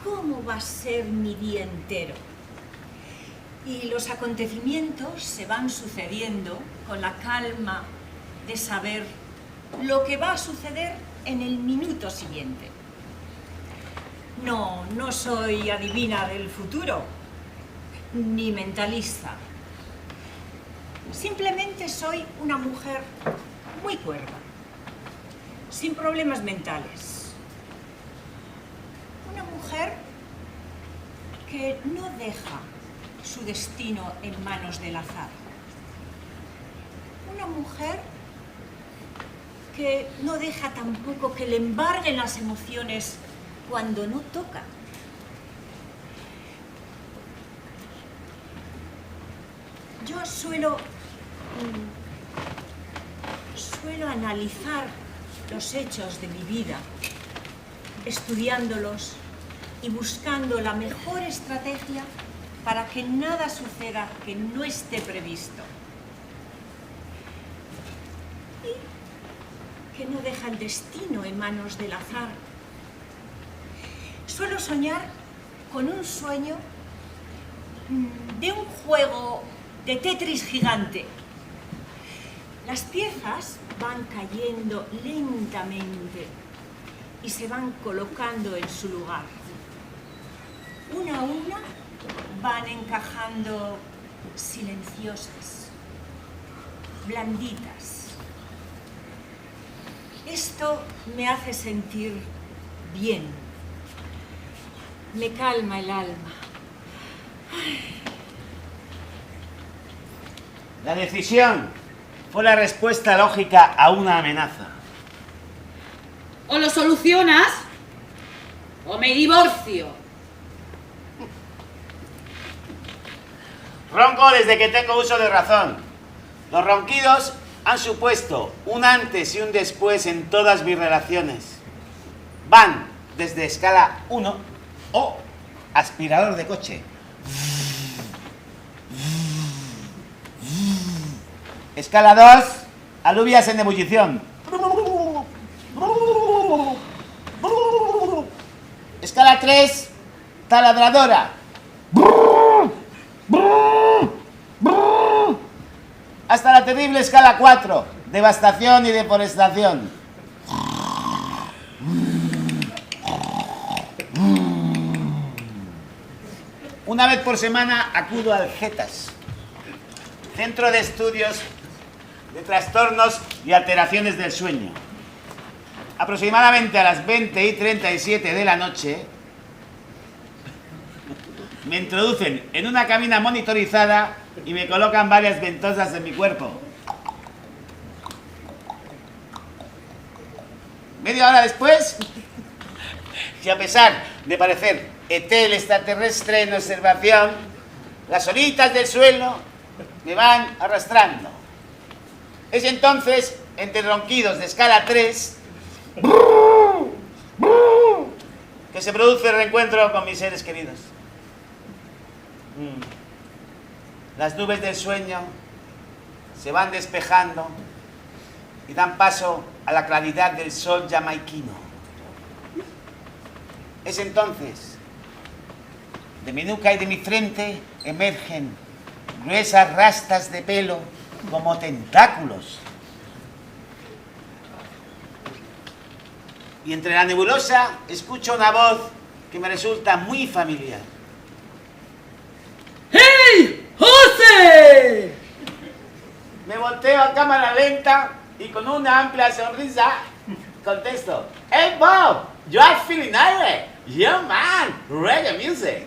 cómo va a ser mi día entero. Y los acontecimientos se van sucediendo con la calma de saber lo que va a suceder en el minuto siguiente. No soy adivina del futuro, ni mentalista. Simplemente soy una mujer muy cuerda, sin problemas mentales. Una mujer que no deja su destino en manos del azar. Una mujer que no deja tampoco que le embarguen las emociones cuando no toca. Yo suelo analizar los hechos de mi vida, estudiándolos y buscando la mejor estrategia para que nada suceda que no esté previsto. Y que no deja el destino en manos del azar. Suelo soñar con un sueño de un juego de Tetris gigante. Las piezas van cayendo lentamente y se van colocando en su lugar. Una a una van encajando silenciosas, blanditas. Esto me hace sentir bien, me calma el alma. La decisión fue la respuesta lógica a una amenaza. O lo solucionas, o me divorcio. Ronco desde que tengo uso de razón. Los ronquidos han supuesto un antes y un después en todas mis relaciones. Van desde escala 1 o aspirador de coche. Escala 2, alubias en ebullición. Escala 3, taladradora. Hasta la terrible escala 4, devastación y deforestación. Una vez por semana acudo al CETAS, Centro de Estudios de Trastornos y Alteraciones del Sueño. Aproximadamente a las 20:37 de la noche, me introducen en una cabina monitorizada y me colocan varias ventosas en mi cuerpo. Media hora después, y a pesar de parecer etel extraterrestre en observación, las olitas del suelo me van arrastrando. Es entonces, entre ronquidos de escala 3, que se produce el reencuentro con mis seres queridos. Las nubes del sueño se van despejando y dan paso a la claridad del sol jamaiquino. Es entonces, de mi nuca y de mi frente emergen gruesas rastas de pelo como tentáculos. Y entre la nebulosa escucho una voz que me resulta muy familiar. ¡Hey, José! Me volteo a cámara lenta y con una amplia sonrisa contesto: ¡Hey Bob! You are feeling irate. Yeah man, reggae music.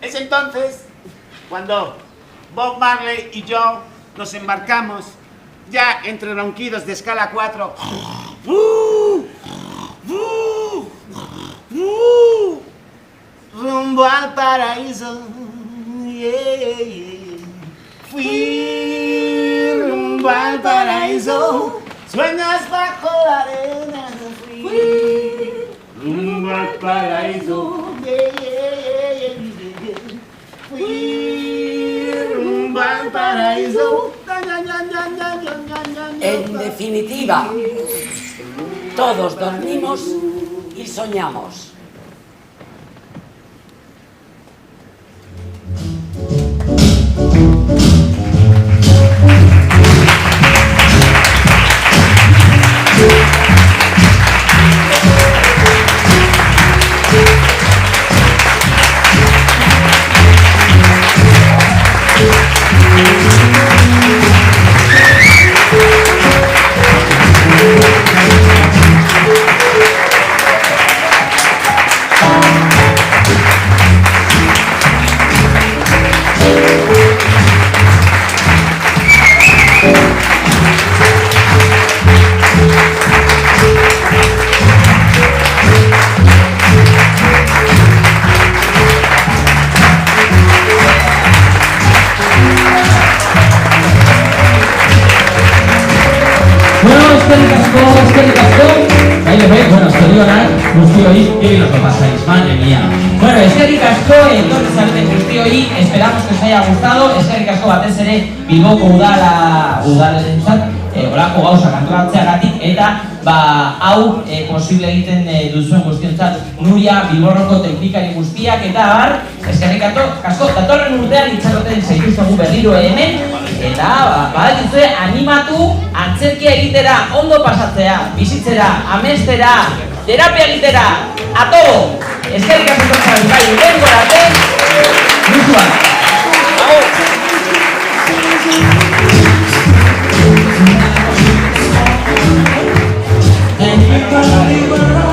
Es entonces cuando Bob Marley y yo nos embarcamos, ya entre ronquidos de escala 4, rumbo al paraíso. Yeah, yeah. Fui rumbo al paraíso, sueñas bajo la arena. Fui rumbo al paraíso. Yeah, yeah, yeah, yeah. Fui rumbo al paraíso. En definitiva, todos dormimos y soñamos. Madre mía. Bueno, eskerrik asko, entonces zareten guztioi, esperamos que os haya gustado. Eskerrik asko batez ere Bilboko udalentzat olako gauzak antolatzeagatik eta hau posible egiten duzuen guztiontzat Nuria, Bilborroko teknikari guztiak eta abar, eskerrik asko, datorren urtean itxaroten zaituztegu berriro hemen eta badakizue animatu antzerkia egitera, ondo pasatzea, bizitzera, amestera, terapia egitera, a todo! Eskerrik asko etortzea bai, lehenko arte, musuak! Everybody